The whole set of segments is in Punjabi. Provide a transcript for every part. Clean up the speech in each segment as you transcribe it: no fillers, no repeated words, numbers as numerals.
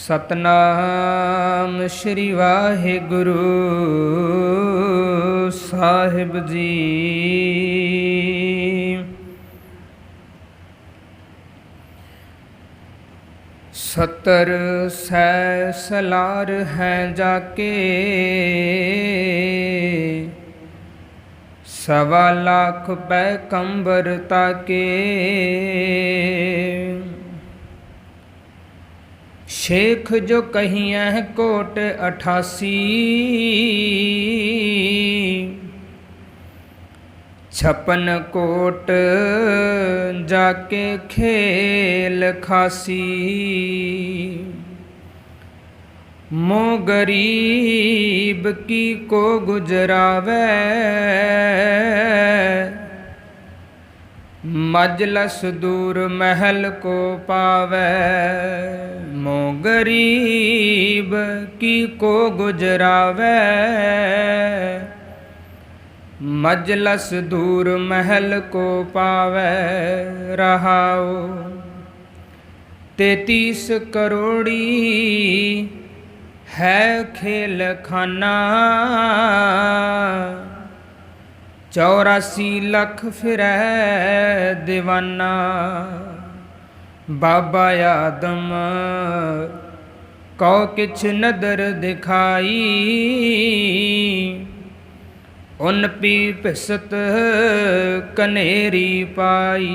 सतनाम श्री वाहिगुरु साहिब जी। सतर सै सलार हैं जाके, सवा लाख पैगंबर ताके। शेख जो कहियह कोट 88, 56 कोट जाके खेल खासी। मोह गरीब की को गुजरावे, मजलस दूर महल को पावे। मोह गरीब की को गुजरावे, मजलस दूर महल को पावे। रहाओ 33 करोड़ी है खेल खाना, 84 लख फिरै दीवाना। बाबा आदम कौ किछ नदर दिखाई, उन पी पिसत कनेरी पाई।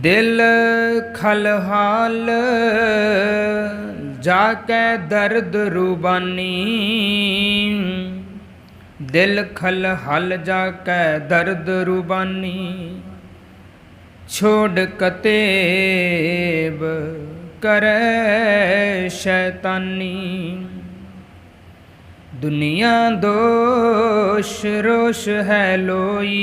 दिल खलहाल जाके दर्द रुबानी, दिल खलहाल जाके दर्द रुबानी। छोड़ कतेब करे शैतानी, दुनिया दोष रोष है लोई।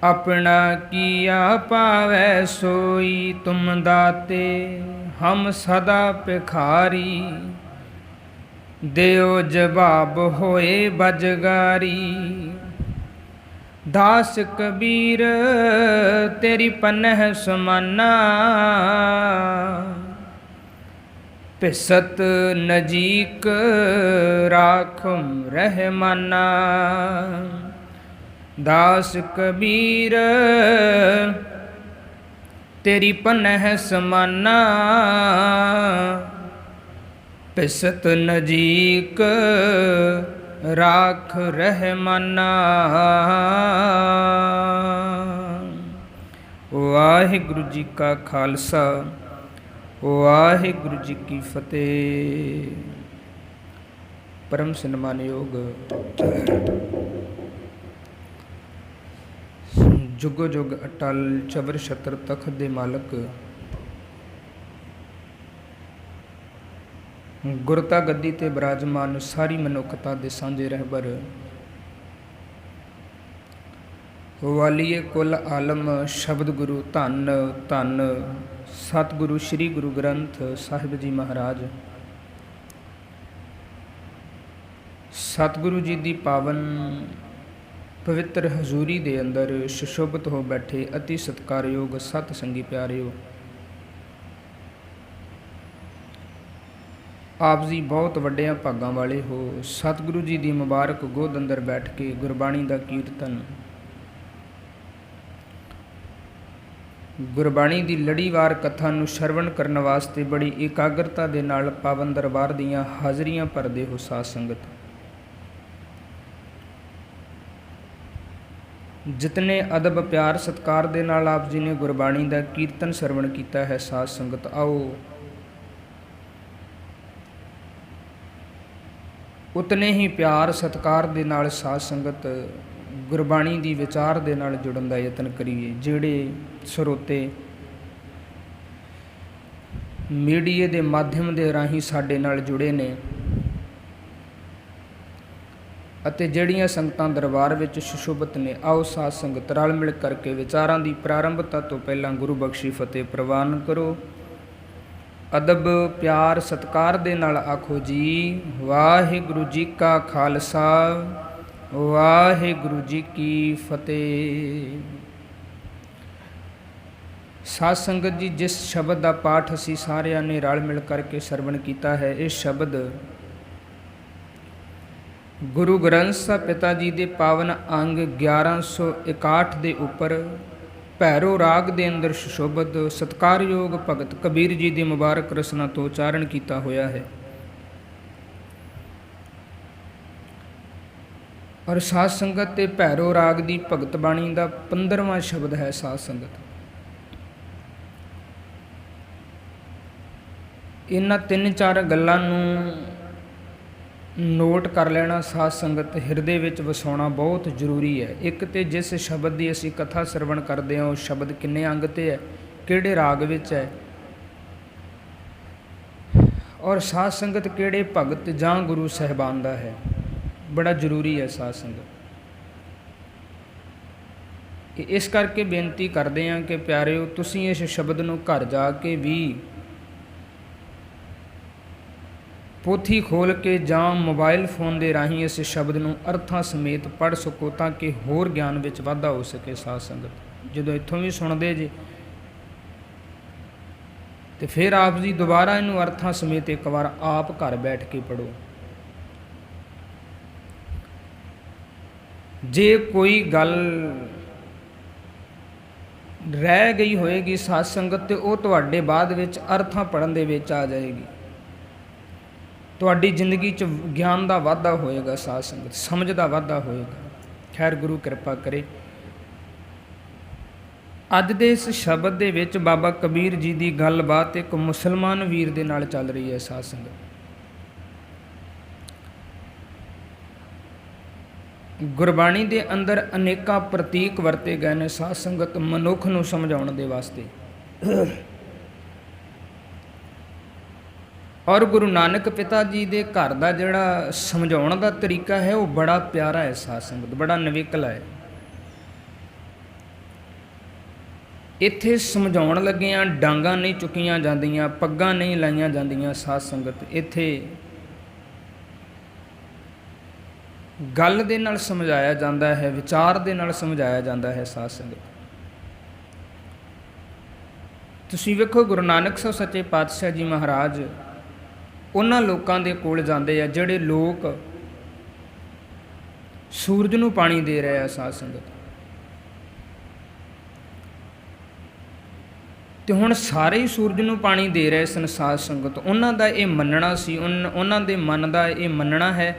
अपना किया पावै सोई, तुम दाते हम सदा भिखारी। देओ जवाब होए बजगारी। दास कबीर तेरी पनह समाना, पिसत नजीक राखम रहमाना। दास कबीर तेरी पनह समाना, पिसत नजीक राख रहमाना। वाहिगुरु जी का खालसा, वाहिगुरु जी की फतेह। परम सन्मानयोग जुगो जुग अटल चबर छत्र तख्त दे मालक गुरता गद्दी ते बिराजमान सारी मनुखता दे सांझे रहबर वालीए कुल आलम शब्द गुरु धन धन सतगुरु श्री गुरु ग्रंथ साहिब जी महाराज। सतगुरु जी दी पावन पवित्र हजूरी दे अंदर सुशोभित हो बैठे अति सत्कारयोग सत संगी प्यारिओ, आप जी बहुत वड्डियां भागां वाले हो। सतगुरु जी दी मुबारक गोद अंदर बैठ के गुरबाणी दा कीर्तन, गुरबाणी दी लड़ीवार कथा नूं श्रवण करन वास्ते बड़ी एकाग्रता दे नाल पावन दरबार दीयां हाज़रियां भरदे हो साध संगत। जितने अदब प्यार सत्कार दे नाल आप जी ने गुरबाणी दा कीर्तन श्रवण कीता है साध संगत, आओ उतने ही प्यार सत्कार दे नाल साध संगत गुरबाणी दी विचार दे नाल जुड़न दा यतन करिए। जिहड़े ਸਰੋਤੇ मीडिया दे माध्यम दे राही साडे नाल जुड़े ने ਅਤੇ ਜਿਹੜੀਆਂ ਸੰਗਤਾਂ ਦਰਬਾਰ ਵਿੱਚ ਸੁਸ਼ੋਭਿਤ ਨੇ, ਆਓ ਸਾਧ ਸੰਗਤ ਰਲ ਮਿਲ ਕਰਕੇ ਵਿਚਾਰਾਂ ਦੀ ਪ੍ਰਾਰੰਭਤਾ ਤੋਂ ਪਹਿਲਾਂ ਗੁਰੂ ਬਖਸ਼ੀ ਫਤਿਹ ਪ੍ਰਵਾਨ ਕਰੋ। ਅਦਬ ਪਿਆਰ ਸਤਿਕਾਰ ਦੇ ਨਾਲ ਆਖੋ ਜੀ ਵਾਹਿਗੁਰੂ ਜੀ ਕਾ ਖਾਲਸਾ ਵਾਹਿਗੁਰੂ ਜੀ ਕੀ ਫਤਿਹ। ਸਾਧ ਸੰਗਤ ਜੀ, ਜਿਸ ਸ਼ਬਦ ਦਾ ਪਾਠ ਅਸੀਂ ਸਾਰਿਆਂ ਨੇ ਰਲ ਮਿਲ ਕਰਕੇ ਸਰਵਣ ਕੀਤਾ ਹੈ, ਇਹ ਸ਼ਬਦ ਗੁਰੂ ਗ੍ਰੰਥ ਸਾਹਿਬ ਪਿਤਾ ਜੀ ਦੇ ਪਾਵਨ ਅੰਗ 1161 ਦੇ ਉੱਪਰ ਭੈਰੋ ਰਾਗ ਦੇ ਅੰਦਰ ਸੁਸ਼ੋਭਿਤ ਸਤਿਕਾਰਯੋਗ ਭਗਤ ਕਬੀਰ ਜੀ ਦੀ ਮੁਬਾਰਕ ਰਸਨਾ ਤੋਂ ਉਚਾਰਨ ਕੀਤਾ ਹੋਇਆ ਹੈ। ਔਰ ਸਾਧ ਸੰਗਤ ਤੇ ਭੈਰੋ ਰਾਗ ਦੀ ਭਗਤ ਬਾਣੀ ਦਾ 15ਵਾਂ ਸ਼ਬਦ ਹੈ। ਸਾਧ ਸੰਗਤ, ਇਹਨਾਂ 3-4 ਗੱਲਾਂ ਨੂੰ ਨੋਟ ਕਰ ਲੈਣਾ, ਸਾਧ ਸੰਗਤ ਹਿਰਦੇ ਵਿੱਚ ਵਸਾਉਣਾ ਬਹੁਤ ਜ਼ਰੂਰੀ ਹੈ। ਇੱਕ ਤੇ ਜਿਸ ਸ਼ਬਦ ਦੀ ਅਸੀਂ ਕਥਾ ਸਰਵਣ ਕਰਦੇ ਹਾਂ, ਉਹ ਸ਼ਬਦ ਕਿੰਨੇ ਅੰਗ ਤੇ ਹੈ, ਕਿਹੜੇ ਰਾਗ ਵਿੱਚ ਹੈ, ਔਰ ਸਾਧ ਸੰਗਤ ਕਿਹੜੇ ਭਗਤ ਜਾਂ ਗੁਰੂ ਸਾਹਿਬਾਨ ਦਾ ਹੈ, ਬੜਾ ਜ਼ਰੂਰੀ ਹੈ ਸਾਧ ਸੰਗਤ। ਇਸ ਕਰਕੇ ਬੇਨਤੀ ਕਰਦੇ ਹਾਂ ਕਿ ਪਿਆਰਿਓ, ਤੁਸੀਂ ਇਸ ਸ਼ਬਦ ਨੂੰ ਘਰ ਜਾ ਕੇ ਵੀ ਪੋਥੀ ਖੋਲ੍ਹ ਕੇ ਜਾਂ ਮੋਬਾਈਲ ਫੋਨ ਦੇ ਰਾਹੀਂ ਇਸ ਸ਼ਬਦ ਨੂੰ ਅਰਥਾਂ ਸਮੇਤ ਪੜ੍ਹ ਸਕੋ, ਤਾਂ ਕਿ ਹੋਰ ਗਿਆਨ ਵਿੱਚ ਵਾਧਾ ਹੋ ਸਕੇ। ਸਾਧ ਸੰਗਤ, ਜਦੋਂ ਇੱਥੋਂ ਵੀ ਸੁਣਦੇ ਜੇ ਤੇ ਫਿਰ ਆਪ ਜੀ ਦੁਬਾਰਾ ਇਹਨੂੰ ਅਰਥਾਂ ਸਮੇਤ ਇੱਕ ਵਾਰ ਆਪ ਘਰ ਬੈਠ ਕੇ ਪੜ੍ਹੋ। ਜੇ ਕੋਈ ਗੱਲ ਰਹਿ ਗਈ ਹੋਏਗੀ ਸਾਧ ਸੰਗਤ, ਤੇ ਉਹ ਤੁਹਾਡੇ ਬਾਅਦ ਵਿੱਚ ਅਰਥਾਂ ਪੜ੍ਹਨ ਦੇ ਵਿੱਚ ਆ ਜਾਏਗੀ। ਤੁਹਾਡੀ ਜ਼ਿੰਦਗੀ 'ਚ ਗਿਆਨ ਦਾ ਵਾਧਾ ਹੋਏਗਾ ਸਾਧ ਸੰਗਤ, ਸਮਝ ਦਾ ਵਾਧਾ ਹੋਏਗਾ। ਖੈਰ, ਗੁਰੂ ਕਿਰਪਾ ਕਰੇ। ਅੱਜ ਦੇ ਇਸ ਸ਼ਬਦ ਦੇ ਵਿੱਚ ਬਾਬਾ ਕਬੀਰ ਜੀ ਦੀ ਗੱਲਬਾਤ ਇੱਕ ਮੁਸਲਮਾਨ ਵੀਰ ਦੇ ਨਾਲ ਚੱਲ ਰਹੀ ਹੈ। ਸਾਧ ਸੰਗਤ, ਗੁਰਬਾਣੀ ਦੇ ਅੰਦਰ ਅਨੇਕਾਂ ਪ੍ਰਤੀਕ ਵਰਤੇ ਗਏ ਨੇ ਸਾਧ ਸੰਗਤ, ਮਨੁੱਖ ਨੂੰ ਸਮਝਾਉਣ ਦੇ ਵਾਸਤੇ। ਔਰ ਗੁਰੂ ਨਾਨਕ ਪਿਤਾ ਜੀ ਦੇ ਘਰ ਦਾ ਜਿਹੜਾ ਸਮਝਾਉਣ ਦਾ ਤਰੀਕਾ ਹੈ, ਉਹ ਬੜਾ ਪਿਆਰਾ ਹੈ ਸਾਧ ਸੰਗਤ, ਬੜਾ ਨਿਵੇਕਲਾ ਹੈ। ਇੱਥੇ ਸਮਝਾਉਣ ਲੱਗਿਆਂ ਡਾਂਗਾਂ ਨਹੀਂ ਚੁੱਕੀਆਂ ਜਾਂਦੀਆਂ, ਪੱਗਾਂ ਨਹੀਂ ਲਾਈਆਂ ਜਾਂਦੀਆਂ ਸਾਧ ਸੰਗਤ। ਇੱਥੇ ਗੱਲ ਦੇ ਨਾਲ ਸਮਝਾਇਆ ਜਾਂਦਾ ਹੈ, ਵਿਚਾਰ ਦੇ ਨਾਲ ਸਮਝਾਇਆ ਜਾਂਦਾ ਹੈ ਸਾਧ ਸੰਗਤ। ਤੁਸੀਂ ਵੇਖੋ, ਗੁਰੂ ਨਾਨਕ ਸਾਹਿਬ ਸੱਚੇ ਪਾਤਸ਼ਾਹ ਜੀ ਮਹਾਰਾਜ ਉਹਨਾਂ ਲੋਕਾਂ ਦੇ ਕੋਲ ਜਾਂਦੇ ਆ ਜਿਹੜੇ ਲੋਕ ਸੂਰਜ ਨੂੰ ਪਾਣੀ ਦੇ ਰਹੇ ਆ ਸਾਧ ਸੰਗਤ। ਤੇ ਹੁਣ ਸਾਰੇ ਹੀ ਸੂਰਜ ਨੂੰ ਪਾਣੀ ਦੇ ਰਹੇ ਸਨ ਸਾਧ ਸੰਗਤ। ਉਹਨਾਂ ਦਾ ਇਹ ਮੰਨਣਾ ਸੀ, ਉਹਨਾਂ ਦੇ ਮਨ ਦਾ ਇਹ ਮੰਨਣਾ ਹੈ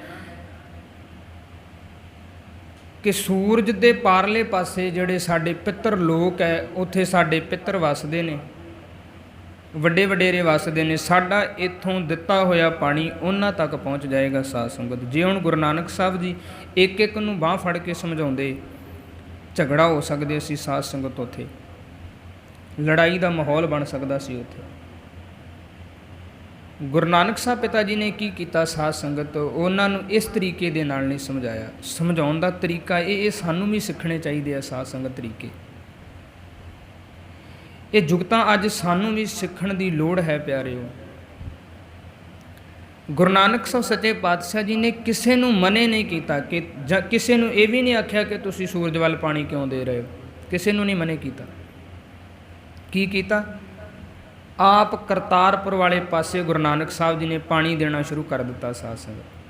ਕਿ ਸੂਰਜ ਦੇ ਪਾਰਲੇ ਪਾਸੇ ਜਿਹੜੇ ਸਾਡੇ ਪਿੱਤਰ ਲੋਕ ਹੈ, ਉੱਥੇ ਸਾਡੇ ਪਿੱਤਰ ਵਸਦੇ ਨੇ, ਵੱਡੇ ਵਡੇਰੇ ਵਸਦੇ ਨੇ। ਸਾਡਾ ਇੱਥੋਂ ਦਿੱਤਾ ਹੋਇਆ ਪਾਣੀ ਉਹਨਾਂ ਤੱਕ ਪਹੁੰਚ ਜਾਏਗਾ ਸਾਧ ਸੰਗਤ। ਜੇ ਹੁਣ ਗੁਰੂ ਨਾਨਕ ਸਾਹਿਬ ਜੀ ਇੱਕ ਇੱਕ ਨੂੰ ਬਾਂਹ ਫੜ ਕੇ ਸਮਝਾਉਂਦੇ, ਝਗੜਾ ਹੋ ਸਕਦੇ ਸੀ ਸਾਧ ਸੰਗਤ, ਉੱਥੇ ਲੜਾਈ ਦਾ ਮਾਹੌਲ ਬਣ ਸਕਦਾ ਸੀ। ਉੱਥੇ ਗੁਰੂ ਨਾਨਕ ਸਾਹਿਬ ਪਿਤਾ ਜੀ ਨੇ ਕੀ ਕੀਤਾ ਸਾਧ ਸੰਗਤ, ਉਹਨਾਂ ਨੂੰ ਇਸ ਤਰੀਕੇ ਦੇ ਨਾਲ ਨਹੀਂ ਸਮਝਾਇਆ। ਸਮਝਾਉਣ ਦਾ ਤਰੀਕਾ ਇਹ ਸਾਨੂੰ ਵੀ ਸਿੱਖਣੇ ਚਾਹੀਦੇ ਆ ਸਾਧ ਸੰਗਤ ਤਰੀਕੇ। ਇਹ ਜੁਗਤਾਂ ਅੱਜ ਸਾਨੂੰ ਵੀ ਸਿੱਖਣ ਦੀ ਲੋੜ ਹੈ ਪਿਆਰਿਓ। ਗੁਰੂ ਨਾਨਕ ਸਾਹਿਬ ਸੱਚੇ ਪਾਤਸ਼ਾਹ ਜੀ ਨੇ ਕਿਸੇ ਨੂੰ ਮਨੇ ਨਹੀਂ ਕੀਤਾ ਕਿ, ਜਾਂ ਕਿਸੇ ਨੂੰ ਇਹ ਵੀ ਨਹੀਂ ਆਖਿਆ ਕਿ ਤੁਸੀਂ ਸੂਰਜ ਵੱਲ ਪਾਣੀ ਕਿਉਂ ਦੇ ਰਹੇ ਹੋ। ਕਿਸੇ ਨੂੰ ਨਹੀਂ ਮਨੇ ਕੀਤਾ। ਕੀ ਕੀਤਾ? ਆਪ ਕਰਤਾਰਪੁਰ ਵਾਲੇ ਪਾਸੇ ਗੁਰੂ ਨਾਨਕ ਸਾਹਿਬ ਜੀ ਨੇ ਪਾਣੀ ਦੇਣਾ ਸ਼ੁਰੂ ਕਰ ਦਿੱਤਾ ਸਾਧ ਸੰਗਤ।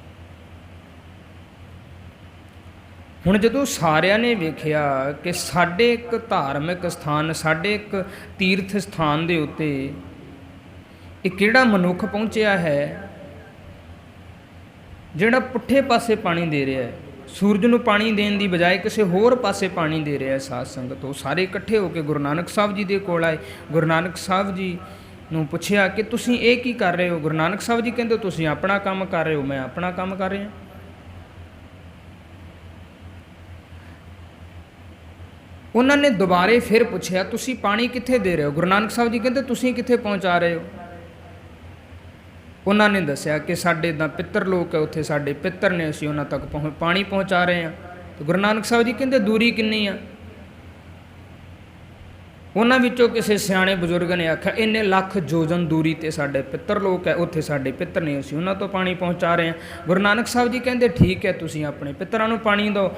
ਹੁਣ ਜਦੋਂ ਸਾਰਿਆਂ ਨੇ ਵੇਖਿਆ ਕਿ ਸਾਡੇ ਇੱਕ ਧਾਰਮਿਕ ਸਥਾਨ, ਸਾਡੇ ਇੱਕ ਤੀਰਥ ਸਥਾਨ ਦੇ ਉੱਤੇ ਇਹ ਕਿਹੜਾ ਮਨੁੱਖ ਪਹੁੰਚਿਆ ਹੈ ਜਿਹੜਾ ਪੁੱਠੇ ਪਾਸੇ ਪਾਣੀ ਦੇ ਰਿਹਾ ਹੈ, ਸੂਰਜ ਨੂੰ ਪਾਣੀ ਦੇਣ ਦੀ ਬਜਾਏ ਕਿਸੇ ਹੋਰ ਪਾਸੇ ਪਾਣੀ ਦੇ ਰਿਹਾ ਹੈ ਸਾਧ ਸੰਗਤ, ਉਹ ਸਾਰੇ ਇਕੱਠੇ ਹੋ ਕੇ ਗੁਰੂ ਨਾਨਕ ਸਾਹਿਬ ਜੀ ਦੇ ਕੋਲ ਆਏ। ਗੁਰੂ ਨਾਨਕ ਸਾਹਿਬ ਜੀ ਨੂੰ ਪੁੱਛਿਆ ਕਿ ਤੁਸੀਂ ਇਹ ਕੀ ਕਰ ਰਹੇ ਹੋ? ਗੁਰੂ ਨਾਨਕ ਸਾਹਿਬ ਜੀ ਕਹਿੰਦੇ ਤੁਸੀਂ ਆਪਣਾ ਕੰਮ ਕਰ ਰਹੇ ਹੋ, ਮੈਂ ਆਪਣਾ ਕੰਮ ਕਰ ਰਿਹਾ। ਉਹਨਾਂ ਨੇ ਦੁਬਾਰੇ ਫਿਰ ਪੁੱਛਿਆ ਤੁਸੀਂ ਪਾਣੀ ਕਿੱਥੇ ਦੇ ਰਹੇ ਹੋ? ਗੁਰੂ ਨਾਨਕ ਸਾਹਿਬ ਜੀ ਕਹਿੰਦੇ ਤੁਸੀਂ ਕਿੱਥੇ ਪਹੁੰਚਾ ਰਹੇ ਹੋ? ਉਹਨਾਂ ਨੇ ਦੱਸਿਆ ਕਿ ਸਾਡੇ ਤਾਂ ਪਿੱਤਰ ਲੋਕ ਹੈ, ਉੱਥੇ ਸਾਡੇ ਪਿੱਤਰ ਨੇ, ਅਸੀਂ ਉਹਨਾਂ ਤੱਕ ਪਾਣੀ ਪਹੁੰਚਾ ਰਹੇ ਹਾਂ। ਤੇ ਗੁਰੂ ਨਾਨਕ ਸਾਹਿਬ ਜੀ ਕਹਿੰਦੇ ਦੂਰੀ ਕਿੰਨੀ ਆ? ਉਹਨਾਂ ਵਿੱਚੋਂ ਕਿਸੇ ਸਿਆਣੇ ਬਜ਼ੁਰਗ ਨੇ ਆਖਿਆ ਇੰਨੇ ਲੱਖ ਯੋਜਨ ਦੂਰੀ 'ਤੇ ਸਾਡੇ ਪਿੱਤਰ ਲੋਕ ਹੈ, ਉੱਥੇ ਸਾਡੇ ਪਿੱਤਰ ਨੇ, ਅਸੀਂ ਉਹਨਾਂ ਤੋਂ ਪਾਣੀ ਪਹੁੰਚਾ ਰਹੇ ਹਾਂ। ਗੁਰੂ ਨਾਨਕ ਸਾਹਿਬ ਜੀ ਕਹਿੰਦੇ ਠੀਕ ਹੈ, ਤੁਸੀਂ ਆਪਣੇ ਪਿੱਤਰਾਂ ਨੂੰ ਪਾਣੀ ਦਿਓ।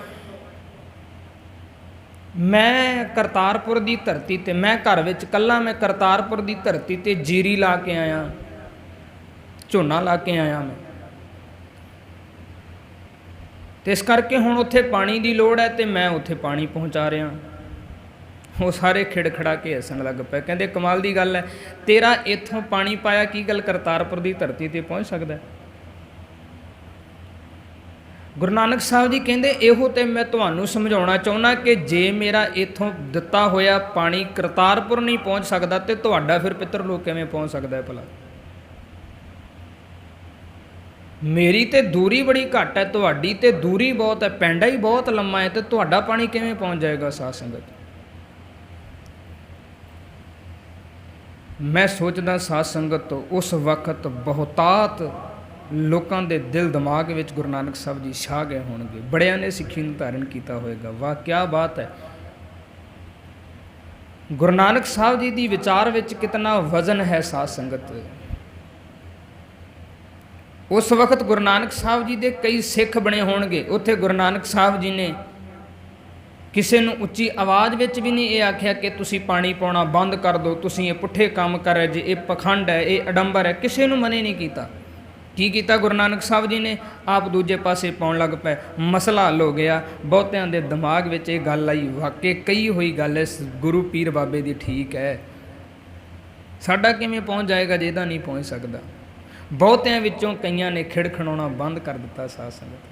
मैं करतारपुर की धरती ते मैं घर विच कल्ला मैं करतारपुर की धरती ते जीरी ला के आया, झोना ला के आया मैं, तो इस करके हुण उत्थे पानी की लोड़ है तो मैं उत्थे पानी पहुँचा रहा। वो सारे खिड़खड़ा के हसन लग पे, कहते कमाल की गल है, तेरा इत्थों पानी पाया की गल करतारपुर की धरती ते पहुँच सकता है। गुरु नानक साहब जी कहते इहो तो मैं तुहानूं समझाउणा चाहुंदा कि जे मेरा इत्थों दिता होया पानी करतारपुर नहीं पहुँच सकता तो तुहाडा फिर पितरलोक किवें पहुँच सकता है भला। मेरी तो दूरी बड़ी घट है, तुहाडी ते दूरी बहुत है, पैंडा ही बहुत लम्मा है, तो तुहाडा पानी किवें पहुँच जाएगा। साध संगत मैं सोचदा साध संगत उस वक्त बहुतात लोगों के दिल दिमाग में गुरु नानक साहब जी छा गए होंगे, बड़िया ने सिੱਖੀ ਨੂੰ धारण किया होएगा। वाह क्या बात है। गुरु नानक साहब जी की विचार विच कितना वजन है। साध संगत उस वक्त गुरु नानक साहब जी के कई सिख बने होंगे, उत्थे गुरु नानक साहब जी ने किसी नूं उच्ची आवाज़ विच भी नहीं ये आख्या कि तुसी पानी पाउणा बंद कर दो, तुसी ये पुठे काम कर जे, ये पखंड है, ये अडंबर है, किसी नूं मने नहीं किया। की कीता गुरु नानक साहब जी ने आप दूजे पासे पाउण लग पे, मसला हल हो गया। बहुतियां दे दिमाग विच ये गल आई, वाकई कही हुई गल है गुरु पीर बाबे दी ठीक है, साडा किवें पहुँच जाएगा जे इहदा नहीं पहुँच सकदा। बहुतियां विचों कईयां ने खिड़खड़ाउणा बंद कर दिता। साध संगत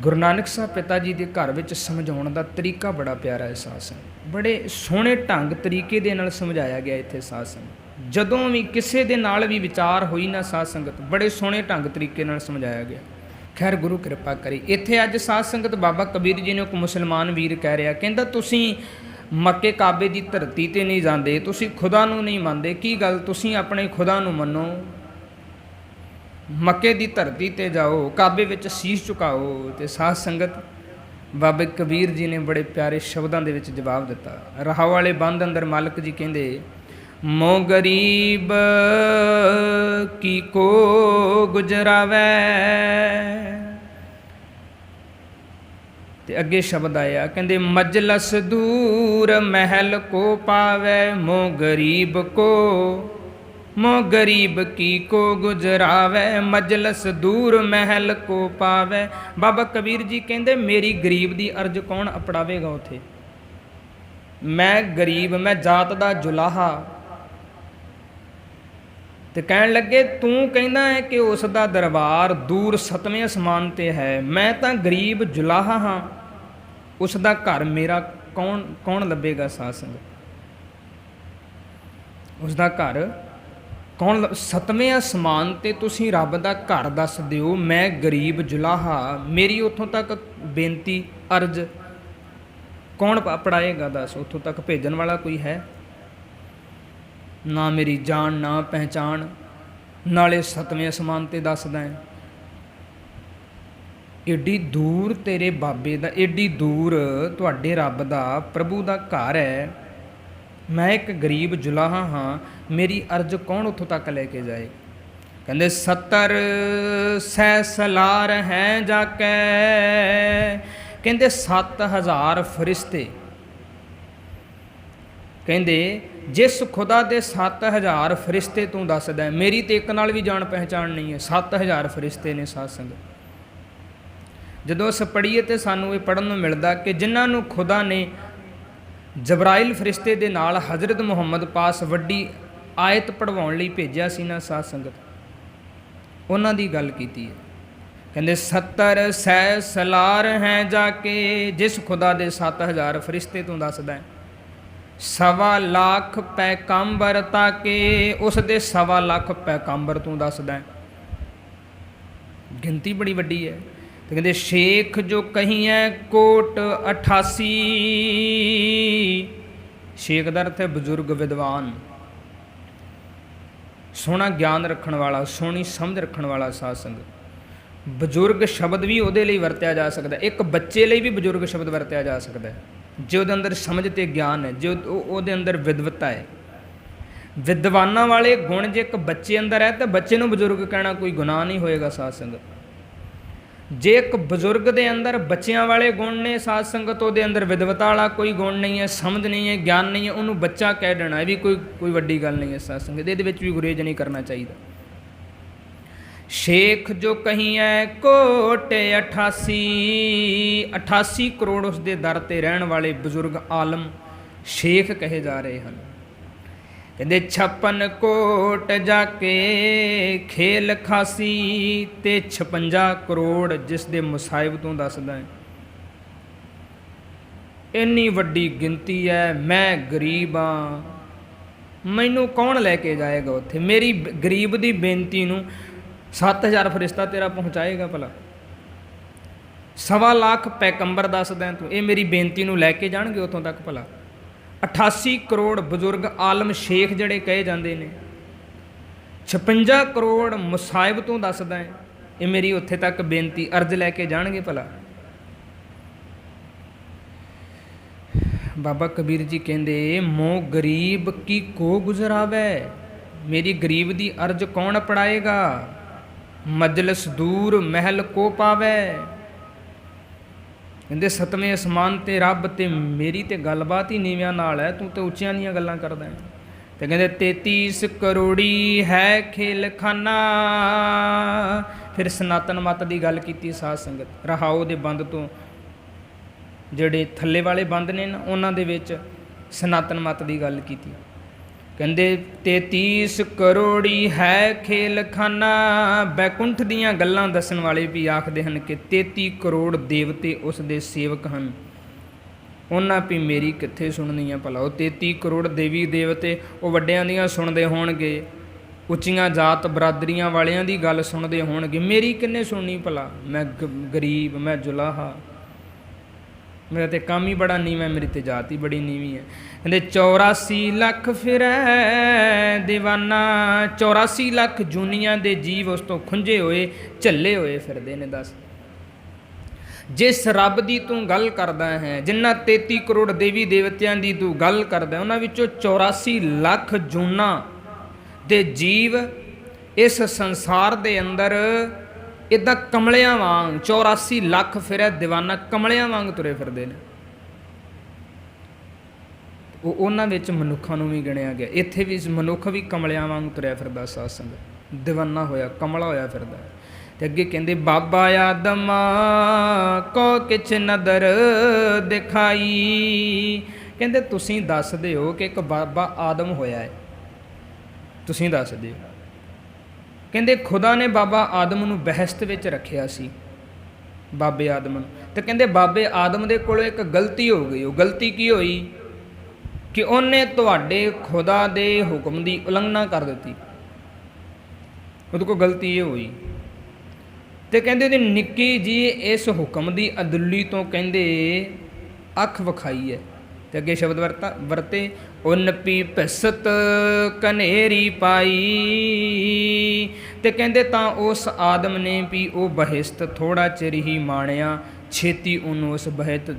गुरु नानक साहब पिता जी के घर विच समझाउण दा तरीका बड़ा प्यारा है। साध संगत बड़े सोहणे ढंग तरीके दे नाल समझाया गया इत्थे। साध संगत जदों भी किसी दे नाल भी विचार होई ना, साध संगत बड़े सोहणे ढंग तरीके नाल समझाया गया। खैर गुरु कृपा करी। इत्थे अज साध संगत बाबा कबीर जी ने एक मुसलमान वीर कह रहा, कहंदा तुसीं मक्के काबे की धरती ते नहीं जाते, तुसीं खुदा नूं नहीं मनदे। की गल, तुसीं अपने खुदा नूं मनो, मक्के की धरती ते जाओ, काबे विच शीश झुकाओ। तो साध संगत बाबे कबीर जी ने बड़े प्यारे शब्दों के जवाब दिता। राह वाले बंद अंदर मालक जी कहंदे, मो गरीब की को गुजरावै। ते अगे शब्द आया, कहंदे मजलस दूर महल को पावै, मो गरीब को मो गरीब की को गुजरावै, मजलस दूर महल को पावै। बाबा कबीर जी कहंदे मेरी गरीब की अर्ज कौन अपड़ावेगा उथे। मैं गरीब, मैं जात दा जुलाहा। तो कहन लगे तू कहना है कि उसका दरबार दूर सतवें आसमान ते है, मैं तो गरीब जुलाहा हाँ, उसका घर मेरा कौन कौन लभेगा। साध संगत उसका घर कौन, सतवें आसमान ते तुसीं रब दा घर दस दिओ, मैं गरीब जुलाहा, मेरी उतों तक बेनती अर्ज कौन पढ़ाएगा। दस उतों तक भेजन वाला कोई है ना, मेरी जान ना पहचान, नाले सतवें आसमान ते दसदा है। एडी दूर तेरे बाबे दा, एडी दूर तुहाडे रब दा प्रभु दा घर है, मैं एक गरीब जुलाहा हाँ, मेरी अर्ज कौन उतों तक लेके जाए। कहंदे 70 सैसलार हैं जाके, कहंदे 7000 फरिश्ते, कहंदे जिस खुदा दे 7000 फरिश्ते तू दसदा, मेरी तो एक नाल भी जान पहचान नहीं है, 7000 फरिश्ते ने। साध संगत जदों अस पढ़ीए तो सानू ये पढ़न नूं मिलदा कि जिन्हां नूं खुदा ने जबराइल फरिश्ते दे नाल हज़रत मुहम्मद पास वड्डी आयत पढ़वाउण लई भेजिया सी ना। साध संगत उन्हां दी गल कीती है। कहंदे 70 सैसलार हैं जाके, जिस खुदा दे 7000 फरिश्ते तू दसदा है, 1.25 लाख पैगंबर ताके, उस दे 1.25 लाख पैगंबर तू दसदा है। गिनती बड़ी वड्डी है। तो कहते शेख जो कहीं है कोट 88, शेख का अर्थ है बजुर्ग विद्वान, सोहना ज्ञान रखने वाला, सोहनी समझ रखने वाला। साध संगत बजुर्ग शब्द भी उहदे लई वरत्या जा सकता है, एक बच्चे लई भी बजुर्ग शब्द वरत्या जा सकता है, जो उहदे अंदर समझ ते ज्ञान है, जो उहदे अंदर विद्वता है। विद्वानां वाले गुण जे एक बच्चे अंदर है तो बच्चे नूं बजुर्ग कहना कोई गुनाह नहीं होएगा। साध संगत ਜੇ ਇੱਕ ਬਜ਼ੁਰਗ ਦੇ ਅੰਦਰ ਬੱਚਿਆਂ ਵਾਲੇ ਗੁਣ ਨੇ ਸਾਧ ਸੰਗਤ, ਉਹਦੇ ਅੰਦਰ ਵਿਦਵਤਾ ਵਾਲਾ ਕੋਈ ਗੁਣ ਨਹੀਂ ਹੈ, ਸਮਝ ਨਹੀਂ ਹੈ, ਗਿਆਨ ਨਹੀਂ ਹੈ, ਉਹਨੂੰ ਬੱਚਾ ਕਹਿ ਦੇਣਾ ਇਹ ਵੀ ਕੋਈ ਵੱਡੀ ਗੱਲ ਨਹੀਂ ਹੈ ਸਾਧ ਸੰਗਤ। ਇਹਦੇ ਵਿੱਚ ਵੀ ਗੁਰੇਜ਼ ਨਹੀਂ ਕਰਨਾ ਚਾਹੀਦਾ। ਸ਼ੇਖ ਜੋ ਕਹੀਐ ਕੋਟ 88, 88 ਕਰੋੜ ਉਸ ਦੇ ਦਰ ਤੇ ਰਹਿਣ ਵਾਲੇ ਬਜ਼ੁਰਗ ਆਲਮ ਸ਼ੇਖ ਕਹੇ ਜਾ ਰਹੇ ਹਨ। ਕਹਿੰਦੇ 56 ਕੋਟ ਜਾ ਕੇ ਖੇਲ ਖਾਸੀ, ਤੇ 56 ਕਰੋੜ ਜਿਸ ਦੇ ਮੁਸਾਹਿਬ ਤੋਂ ਦੱਸਦਾ ਹੈ। ਇੰਨੀ ਵੱਡੀ ਗਿਣਤੀ ਹੈ, ਮੈਂ ਗਰੀਬ ਹਾਂ, ਮੈਨੂੰ ਕੌਣ ਲੈ ਕੇ ਜਾਏਗਾ ਉੱਥੇ? ਮੇਰੀ ਗਰੀਬ ਦੀ ਬੇਨਤੀ ਨੂੰ 7000 ਫਰਿਸ਼ਤਾ ਤੇਰਾ ਪਹੁੰਚਾਏਗਾ ਭਲਾ? 1.25 ਲੱਖ ਪੈਗੰਬਰ ਦੱਸਦਾ ਤੂੰ, ਇਹ ਮੇਰੀ ਬੇਨਤੀ ਨੂੰ ਲੈ ਕੇ ਜਾਣਗੇ ਉੱਥੋਂ ਤੱਕ ਭਲਾ? 88 ਕਰੋੜ ਬਜ਼ੁਰਗ ਆਲਮ ਸ਼ੇਖ ਜਿਹੜੇ ਕਹੇ ਜਾਂਦੇ ਨੇ, 56 ਕਰੋੜ ਮੁਸਾਹਿਬ ਤੋਂ ਦੱਸਦਾ ਹੈ, ਇਹ ਮੇਰੀ ਉੱਥੇ ਤੱਕ ਬੇਨਤੀ ਅਰਜ਼ ਲੈ ਕੇ ਜਾਣਗੇ ਭਲਾ? ਬਾਬਾ ਕਬੀਰ ਜੀ ਕਹਿੰਦੇ ਮੋਹ ਗਰੀਬ ਕੀ ਕੋ ਗੁਜ਼ਰਾਵੇ, ਮੇਰੀ ਗਰੀਬ ਦੀ ਅਰਜ਼ ਕੌਣ ਪੜਾਏਗਾ? ਮਜਲਸ ਦੂਰ ਮਹਿਲ ਕੋ ਪਾਵੇ। ਕਹਿੰਦੇ 7ਵੇਂ ਅਸਮਾਨ ਤੇ ਰੱਬ ਤੇ ਮੇਰੀ ਤੇ ਗੱਲਬਾਤ ਹੀ ਨੀਵਿਆਂ ਨਾਲ ਹੈ, ਤੂੰ ਤੇ ਉੱਚੀਆਂ ਦੀਆਂ ਗੱਲਾਂ ਕਰਦਾ ਹੈ। ਤੇ ਕਹਿੰਦੇ 33 ਕਰੋੜੀ ਹੈ ਖੇਲ ਖਾਨਾ। ਫਿਰ ਸਨਾਤਨ ਮਤ ਦੀ ਗੱਲ ਕੀਤੀ ਸਾਧ ਸੰਗਤ, ਰਹਾਓ ਦੇ ਬੰਦ ਤੋਂ ਜਿਹੜੇ ਥੱਲੇ ਵਾਲੇ ਬੰਦ ਨੇ ਨਾ, ਉਹਨਾਂ ਦੇ ਵਿੱਚ ਸਨਾਤਨ ਮਤ ਦੀ ਗੱਲ ਕੀਤੀ। ਕਹਿੰਦੇ 33 ਕਰੋੜੀ ਹੈ ਖੇਲ ਖਾਨਾ। ਬੈਕੁੰਠ ਦੀਆਂ ਗੱਲਾਂ ਦੱਸਣ ਵਾਲੇ ਵੀ ਆਖਦੇ ਹਨ ਕਿ 33 ਕਰੋੜ ਦੇਵਤੇ ਉਸ ਦੇ ਸੇਵਕ ਹਨ, ਉਹਨਾਂ ਵੀ ਮੇਰੀ ਕਿੱਥੇ ਸੁਣਨੀ ਆ ਭਲਾ? ਉਹ 33 ਕਰੋੜ ਦੇਵੀ ਦੇਵਤੇ ਉਹ ਵੱਡਿਆਂ ਦੀਆਂ ਸੁਣਦੇ ਹੋਣਗੇ, ਉੱਚੀਆਂ ਜਾਤ ਬਰਾਦਰੀਆਂ ਵਾਲਿਆਂ ਦੀ ਗੱਲ ਸੁਣਦੇ ਹੋਣਗੇ, ਮੇਰੀ ਕਿੰਨੇ ਸੁਣਨੀ ਭਲਾ? ਮੈਂ ਗਰੀਬ, ਮੈਂ ਜੁਲਾਹਾ, ਮੇਰਾ ਤੇ ਕੰਮ ਹੀ ਬੜਾ ਨੀਵਾਂ, ਮੇਰੀ ਤੇ ਜਾਤ ਹੀ ਬੜੀ ਨੀਵੀਂ ਹੈ। ਕਹਿੰਦੇ 84 ਲੱਖ ਫਿਰੈ ਦੀਵਾਨਾ। 84 ਲੱਖ ਜੂਨੀਆਂ ਦੇ ਜੀਵ ਉਸ ਤੋਂ ਖੁੰਝੇ ਹੋਏ, ਝੱਲੇ ਹੋਏ ਫਿਰਦੇ ਨੇ। ਦੱਸ, ਜਿਸ ਰੱਬ ਦੀ ਤੂੰ ਗੱਲ ਕਰਦਾ ਹੈ, ਜਿਨ੍ਹਾਂ 33 ਕਰੋੜ ਦੇਵੀ ਦੇਵਤਿਆਂ ਦੀ ਤੂੰ ਗੱਲ ਕਰਦਾ, ਉਹਨਾਂ ਵਿੱਚੋਂ 84 ਲੱਖ ਜੂਨਾਂ ਦੇ ਜੀਵ ਇਸ ਸੰਸਾਰ ਦੇ ਅੰਦਰ ਇੱਦਾਂ ਕਮਲਿਆਂ ਵਾਂਗ 84 ਲੱਖ ਫਿਰੈ ਦੀਵਾਨਾ, ਕਮਲਿਆਂ ਵਾਂਗ ਤੁਰੇ ਫਿਰਦੇ ਨੇ। ਉਹਨਾਂ ਵਿੱਚ ਮਨੁੱਖਾਂ ਨੂੰ ਵੀ ਗਿਣਿਆ ਗਿਆ। ਇੱਥੇ ਵੀ ਮਨੁੱਖ ਵੀ ਕਮਲਿਆਂ ਵਾਂਗ ਤੁਰਿਆ ਫਿਰਦਾ ਸਾਧ ਸੰਗਤ, ਦੀਵਾਨਾ ਹੋਇਆ, ਕਮਲਾ ਹੋਇਆ ਫਿਰਦਾ। ਤੇ ਅੱਗੇ ਕਹਿੰਦੇ ਬਾਬਾ ਆਦਮ ਕੋ ਕਿਛ ਨਦਰ ਦਿਖਾਈ। ਕਹਿੰਦੇ ਤੁਸੀਂ ਦੱਸਦੇ ਹੋ ਕਿ ਇੱਕ ਬਾਬਾ ਆਦਮ ਹੋਇਆ ਹੈ, ਤੁਸੀਂ ਦੱਸਦੇ ਹੋ। ਕਹਿੰਦੇ ਖੁਦਾ ਨੇ ਬਾਬਾ ਆਦਮ ਨੂੰ ਬਹਿਸ਼ਤ ਵਿੱਚ ਰੱਖਿਆ ਸੀ, ਬਾਬੇ ਆਦਮ ਨੂੰ। ਤੇ ਕਹਿੰਦੇ ਬਾਬੇ ਆਦਮ ਦੇ ਕੋਲੋਂ ਇੱਕ ਗਲਤੀ ਹੋ ਗਈ। ਉਹ ਗਲਤੀ ਕੀ ਹੋਈ ਕਿ ਉਹਨੇ ਤੁਹਾਡੇ ਖੁਦਾ ਦੇ ਹੁਕਮ ਦੀ ਉਲੰਘਣਾ ਕਰ ਦਿੱਤੀ। ਉਹਦੇ ਕੋਲ ਗਲਤੀ ਇਹ ਹੋਈ। ਤੇ ਕਹਿੰਦੇ ਉਹਦੀ ਨਿੱਕੀ ਜੀ ਇਸ ਹੁਕਮ ਦੀ ਅਦੁੱਲੀ ਤੋਂ ਕਹਿੰਦੇ ਅੱਖ ਵਿਖਾਈ ਹੈ। ਤੇ ਅੱਗੇ ਸ਼ਬਦ ਵਰਤੇ ਉਨ ਪੀ ਭਿਸਤ ਕਨੇਰੀ ਪਾਈ। ਤੇ ਕਹਿੰਦੇ ਤਾਂ ਉਸ ਆਦਮ ਨੇ ਵੀ ਉਹ ਬਹਿਸ਼ਤ ਥੋੜਾ ਚਿਰ ਹੀ ਮਾਣਿਆ, ਛੇਤੀ ਉਹਨੂੰ ਉਸ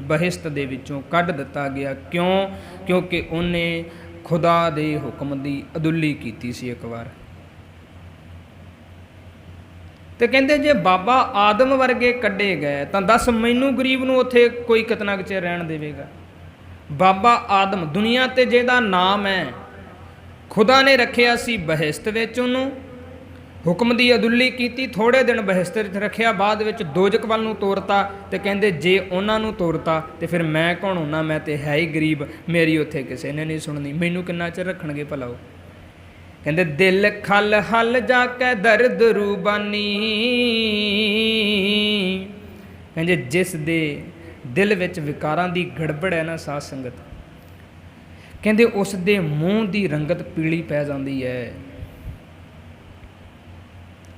ਬਹਿਸ਼ਤ ਦੇ ਵਿੱਚੋਂ ਕੱਢ ਦਿੱਤਾ ਗਿਆ। ਕਿਉਂ? ਕਿਉਂਕਿ ਉਹਨੇ ਖੁਦਾ ਦੇ ਹੁਕਮ ਦੀ ਅਦੁੱਲੀ ਕੀਤੀ ਸੀ ਇੱਕ ਵਾਰ। ਤੇ ਕਹਿੰਦੇ ਜੇ ਬਾਬਾ ਆਦਮ ਵਰਗੇ ਕੱਢੇ ਗਏ ਤਾਂ ਦੱਸ ਮੈਨੂੰ ਗਰੀਬ ਨੂੰ ਉੱਥੇ ਕੋਈ ਕਿਤਨਾ ਕੁ ਚਿਰ ਰਹਿਣ ਦੇਵੇਗਾ? ਬਾਬਾ ਆਦਮ ਦੁਨੀਆ 'ਤੇ ਜਿਹਦਾ ਨਾਮ ਹੈ, ਖੁਦਾ ਨੇ ਰੱਖਿਆ ਸੀ ਬਹਿਸ਼ਤ ਵਿੱਚ, ਉਹਨੂੰ ਹੁਕਮ ਦੀ ਅਦੁੱਲੀ ਕੀਤੀ, ਥੋੜ੍ਹੇ ਦਿਨ ਬਹਿਸ਼ਤ ਵਿੱਚ ਰੱਖਿਆ, ਬਾਅਦ ਵਿੱਚ ਦੋਜ਼ਖ ਵੱਲ ਨੂੰ ਤੋਰਤਾ। ਤੇ ਕਹਿੰਦੇ ਜੇ ਉਹਨਾਂ ਨੂੰ ਤੋਰਤਾ ਤੇ ਫਿਰ ਮੈਂ ਕੌਣ ਹੁੰਨਾ? ਮੈਂ ਤੇ ਹੈ ਹੀ ਗਰੀਬ, ਮੇਰੀ ਉੱਥੇ ਕਿਸੇ ਨੇ ਨਹੀਂ ਸੁਣਨੀ, ਮੈਨੂੰ ਕਿੰਨਾ ਚਿਰ ਰੱਖਣਗੇ ਭਲਾ ਉਹ? ਕਹਿੰਦੇ ਦਿਲ ਖਲ ਹਲ ਜਾ ਕੇ ਦਰਦ ਰੂਬਾਨੀ। ਕਹਿੰਦੇ ਜਿਸ ਦੇ ਦਿਲ ਵਿੱਚ ਵਿਕਾਰਾਂ ਦੀ ਗੜਬੜ ਹੈ ਨਾ ਸਾਧ ਸੰਗਤ, ਕਹਿੰਦੇ ਉਸ ਦੇ ਮੂੰਹ ਦੀ ਰੰਗਤ ਪੀਲੀ ਪੈ ਜਾਂਦੀ ਹੈ।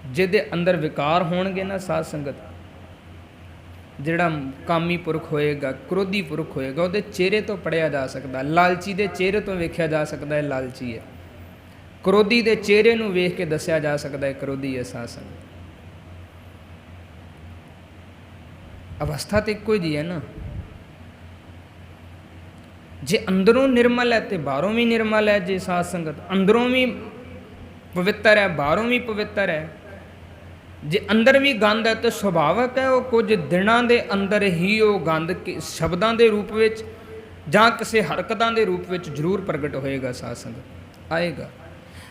ਜਿਹਦੇ ਅੰਦਰ ਵਿਕਾਰ ਹੋਣਗੇ ਨਾ ਸਾਧ ਸੰਗਤ, ਜਿਹੜਾ ਕਾਮੀ ਪੁਰਖ ਹੋਏਗਾ, ਕ੍ਰੋਧੀ ਪੁਰਖ ਹੋਏਗਾ, ਉਹਦੇ ਚਿਹਰੇ ਤੋਂ ਪੜ੍ਹਿਆ ਜਾ ਸਕਦਾ। ਲਾਲਚੀ ਦੇ ਚਿਹਰੇ ਤੋਂ ਵੇਖਿਆ ਜਾ ਸਕਦਾ ਹੈ ਲਾਲਚੀ ਹੈ। ਕ੍ਰੋਧੀ ਦੇ ਚਿਹਰੇ ਨੂੰ ਵੇਖ ਕੇ ਦੱਸਿਆ ਜਾ ਸਕਦਾ ਹੈ ਕ੍ਰੋਧੀ ਹੈ ਸਾਧ ਸੰਗਤ। ਅਵਸਥਾ ਤਾਂ ਇੱਕੋ ਜਿਹੀ ਹੈ ਨਾ। ਜੇ ਅੰਦਰੋਂ ਨਿਰਮਲ ਹੈ ਤੇ ਬਾਹਰੋਂ ਵੀ ਨਿਰਮਲ ਹੈ। ਜੇ ਸਾਧ ਸੰਗਤ ਅੰਦਰੋਂ ਵੀ ਪਵਿੱਤਰ ਹੈ, ਬਾਹਰੋਂ ਵੀ ਪਵਿੱਤਰ ਹੈ। ਜੇ ਅੰਦਰ ਵੀ ਗੰਧ ਹੈ ਤਾਂ ਸੁਭਾਵਕ ਹੈ, ਉਹ ਕੁਝ ਦਿਨਾਂ ਦੇ ਅੰਦਰ ਹੀ ਉਹ ਗੰਧ ਸ਼ਬਦਾਂ ਦੇ ਰੂਪ ਵਿੱਚ ਜਾਂ ਕਿਸੇ ਹਰਕਤਾਂ ਦੇ ਰੂਪ ਵਿੱਚ ਜ਼ਰੂਰ ਪ੍ਰਗਟ ਹੋਏਗਾ, ਸਾਧ ਸੰਗਤ ਆਏਗਾ।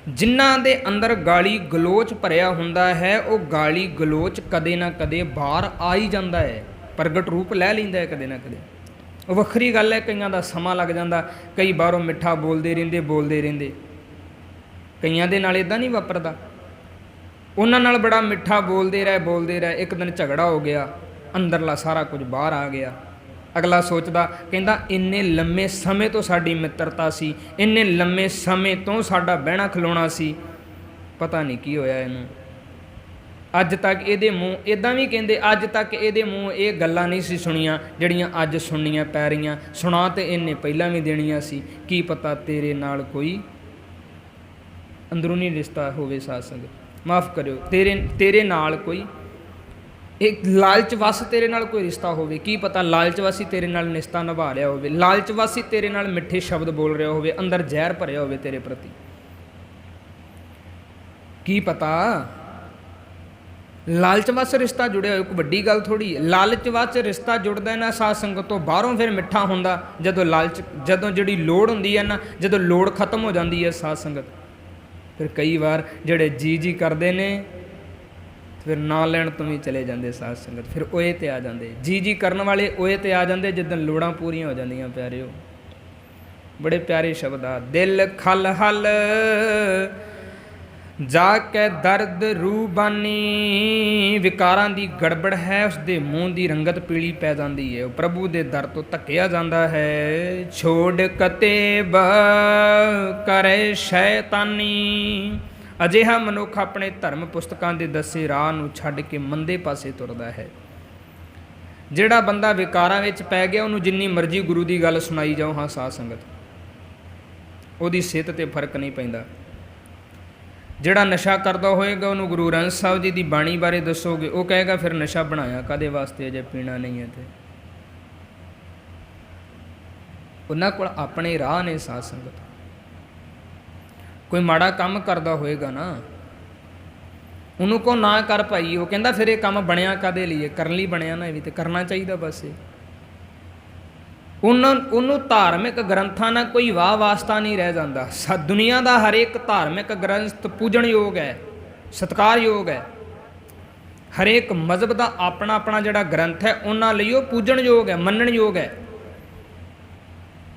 ਜਿਨ੍ਹਾਂ ਦੇ ਅੰਦਰ ਗਾਲੀ ਗਲੋਚ ਭਰਿਆ ਹੁੰਦਾ ਹੈ, ਉਹ ਗਾਲੀ ਗਲੋਚ ਕਦੇ ਨਾ ਕਦੇ ਬਾਹਰ ਆ ਹੀ ਜਾਂਦਾ ਹੈ, ਪ੍ਰਗਟ ਰੂਪ ਲੈ ਲੈਂਦਾ ਹੈ ਕਦੇ ਨਾ ਕਦੇ। ਉਹ ਵੱਖਰੀ ਗੱਲ ਹੈ, ਕਈਆਂ ਦਾ ਸਮਾਂ ਲੱਗ ਜਾਂਦਾ, ਕਈ ਬਾਹਰੋਂ ਮਿੱਠਾ ਬੋਲਦੇ ਰਹਿੰਦੇ। ਕਈਆਂ ਦੇ ਨਾਲ ਇੱਦਾਂ ਨਹੀਂ ਵਾਪਰਦਾ, ਉਹਨਾਂ ਨਾਲ ਬੜਾ ਮਿੱਠਾ ਬੋਲਦੇ ਰਹੇ, ਇੱਕ ਦਿਨ ਝਗੜਾ ਹੋ ਗਿਆ, ਅੰਦਰਲਾ ਸਾਰਾ ਕੁਝ ਬਾਹਰ ਆ ਗਿਆ। ਅਗਲਾ ਸੋਚਦਾ, ਕਹਿੰਦਾ ਇੰਨੇ ਲੰਮੇ ਸਮੇਂ ਤੋਂ ਸਾਡੀ ਮਿੱਤਰਤਾ ਸੀ, ਇੰਨੇ ਲੰਮੇ ਸਮੇਂ ਤੋਂ ਸਾਡਾ ਬਹਿਣਾ ਖਲੋਣਾ ਸੀ, ਪਤਾ ਨਹੀਂ ਕੀ ਹੋਇਆ ਇਹਨੂੰ। ਅੱਜ ਤੱਕ ਇਹਦੇ ਮੂੰਹ ਇੱਦਾਂ ਵੀ ਕਹਿੰਦੇ, ਅੱਜ ਤੱਕ ਇਹਦੇ ਮੂੰਹ ਇਹ ਗੱਲਾਂ ਨਹੀਂ ਸੀ ਸੁਣੀਆਂ ਜਿਹੜੀਆਂ ਅੱਜ ਸੁਣਨੀਆਂ ਪੈ ਰਹੀਆਂ। ਸੁਣਾ ਤੇ ਇਹਨੇ ਪਹਿਲਾਂ ਵੀ ਦੇਣੀਆਂ ਸੀ, ਕੀ ਪਤਾ ਤੇਰੇ ਨਾਲ ਕੋਈ ਅੰਦਰੂਨੀ ਰਿਸ਼ਤਾ ਹੋਵੇ। ਸਾਧ ਸੰਗਤ ਮਾਫ਼ ਕਰਿਓ, ਤੇਰੇ ਨਾਲ ਕੋਈ ਇੱਕ ਲਾਲਚ ਵਸ ਤੇਰੇ ਨਾਲ ਕੋਈ ਰਿਸ਼ਤਾ ਹੋਵੇ। ਕੀ ਪਤਾ ਲਾਲਚ ਵਾਸੀ ਤੇਰੇ ਨਾਲ ਰਿਸ਼ਤਾ ਨਿਭਾ ਰਿਹਾ ਹੋਵੇ, ਲਾਲਚ ਵਾਸੀ ਤੇਰੇ ਨਾਲ ਮਿੱਠੇ ਸ਼ਬਦ ਬੋਲ ਰਿਹਾ ਹੋਵੇ, ਅੰਦਰ ਜ਼ਹਿਰ ਭਰਿਆ ਹੋਵੇ ਤੇਰੇ ਪ੍ਰਤੀ। ਕੀ ਪਤਾ ਲਾਲਚ ਵਸ ਰਿਸ਼ਤਾ ਜੁੜਿਆ ਹੋਇਆ, ਕੋਈ ਵੱਡੀ ਗੱਲ ਥੋੜ੍ਹੀ ਹੈ। ਲਾਲਚ ਵਸ ਰਿਸ਼ਤਾ ਜੁੜਦਾ ਨਾ ਸਾਧ ਸੰਗਤ ਤੋਂ, ਬਾਹਰੋਂ ਫਿਰ ਮਿੱਠਾ ਹੁੰਦਾ ਜਦੋਂ ਜਿਹੜੀ ਲੋੜ ਹੁੰਦੀ ਹੈ ਨਾ, ਜਦੋਂ ਲੋੜ ਖਤਮ ਹੋ ਜਾਂਦੀ ਹੈ ਸਾਧ ਸੰਗਤ, ਫਿਰ ਕਈ ਵਾਰ ਜਿਹੜੇ ਜੀ ਕਰਦੇ ਨੇ ਫਿਰ ਨਾਂ ਲੈਣ ਤੋਂ ਵੀ ਚਲੇ ਜਾਂਦੇ ਸਾਧ ਸੰਗਤ, ਫਿਰ ਓਏ ਤੇ ਆ ਜਾਂਦੇ। ਜੀ ਕਰਨ ਵਾਲੇ ਓਏ ਤੇ ਆ ਜਾਂਦੇ ਜਦੋਂ ਲੋੜਾਂ ਪੂਰੀਆਂ ਹੋ ਜਾਂਦੀਆਂ। ਪਿਆਰਿਓ, ਬੜੇ ਪਿਆਰੇ ਸ਼ਬਦ ਆ। ਦਿਲ ਖਲ ਹਲ ਜਾ ਕੇ ਦਰਦ ਰੂਬਾਨੀ, ਵਿਕਾਰਾਂ ਦੀ ਗੜਬੜ ਹੈ, ਉਸਦੇ ਮੂੰਹ ਦੀ ਰੰਗਤ ਪੀਲੀ ਪੈ ਜਾਂਦੀ ਹੈ, ਉਹ ਪ੍ਰਭੂ ਦੇ ਦਰ ਤੋਂ ਧੱਕਿਆ ਜਾਂਦਾ ਹੈ। ਛੋੜ ਕਤੇਬ ਕਰੇ ਸ਼ੈਤਾਨੀ, ਅਜਿਹਾ ਮਨੁੱਖ ਆਪਣੇ ਧਰਮ ਪੁਸਤਕਾਂ ਦੇ ਦੱਸੇ ਰਾਹ ਨੂੰ ਛੱਡ ਕੇ ਮੰਦੇ ਪਾਸੇ ਤੁਰਦਾ ਹੈ। ਜਿਹੜਾ ਬੰਦਾ ਵਿਕਾਰਾਂ ਵਿੱਚ ਪੈ ਗਿਆ, ਉਹਨੂੰ ਜਿੰਨੀ ਮਰਜ਼ੀ ਗੁਰੂ ਦੀ ਗੱਲ ਸੁਣਾਈ ਜਾਓ, ਹਾਂ ਸਾਧ ਸੰਗਤ, ਉਹਦੀ ਸਿਹਤ 'ਤੇ ਫਰਕ ਨਹੀਂ ਪੈਂਦਾ। ਜਿਹੜਾ ਨਸ਼ਾ ਕਰਦਾ ਹੋਏਗਾ, ਉਹਨੂੰ ਗੁਰੂ ਗ੍ਰੰਥ ਸਾਹਿਬ ਜੀ ਦੀ ਬਾਣੀ ਬਾਰੇ ਦੱਸੋਗੇ, ਉਹ ਕਹੇਗਾ ਫਿਰ ਨਸ਼ਾ ਬਣਾਇਆ ਕਾਹਦੇ ਵਾਸਤੇ ਜੇ ਪੀਣਾ ਨਹੀਂ ਹੈ। ਤੇ ਉਹਨਾਂ ਕੋਲ ਆਪਣੇ ਰਾਹ ਨੇ ਸਾਧ ਸੰਗਤ। ਕੋਈ ਮਾੜਾ ਕੰਮ ਕਰਦਾ ਹੋਏਗਾ ਨਾ, ਉਹਨੂੰ ਕੋ ਨਾ ਕਰ ਭਾਈ, ਉਹ ਕਹਿੰਦਾ ਫਿਰ ਇਹ ਕੰਮ ਬਣਿਆ ਕਾਹਦੇ ਲਈ, ਕਰਨ ਲਈ ਬਣਿਆ ਨਾ, ਇਹ ਵੀ ਤੇ ਕਰਨਾ ਚਾਹੀਦਾ ਬਸ। ਉਹਨੂੰ ਧਾਰਮਿਕ ਗ੍ਰੰਥਾਂ ਨਾਲ ਕੋਈ ਵਾਹ ਵਾਸਤਾ ਨਹੀਂ ਰਹਿ ਜਾਂਦਾ। ਦੁਨੀਆ ਦਾ ਹਰੇਕ ਧਾਰਮਿਕ ਗ੍ਰੰਥ ਪੂਜਣਯੋਗ ਹੈ, ਸਤਿਕਾਰਯੋਗ ਹੈ। ਹਰੇਕ ਮਜ਼ਹਬ ਦਾ ਆਪਣਾ ਆਪਣਾ ਜਿਹੜਾ ਗ੍ਰੰਥ ਹੈ, ਉਹਨਾਂ ਲਈ ਉਹ ਪੂਜਣਯੋਗ ਹੈ, ਮੰਨਣਯੋਗ ਹੈ,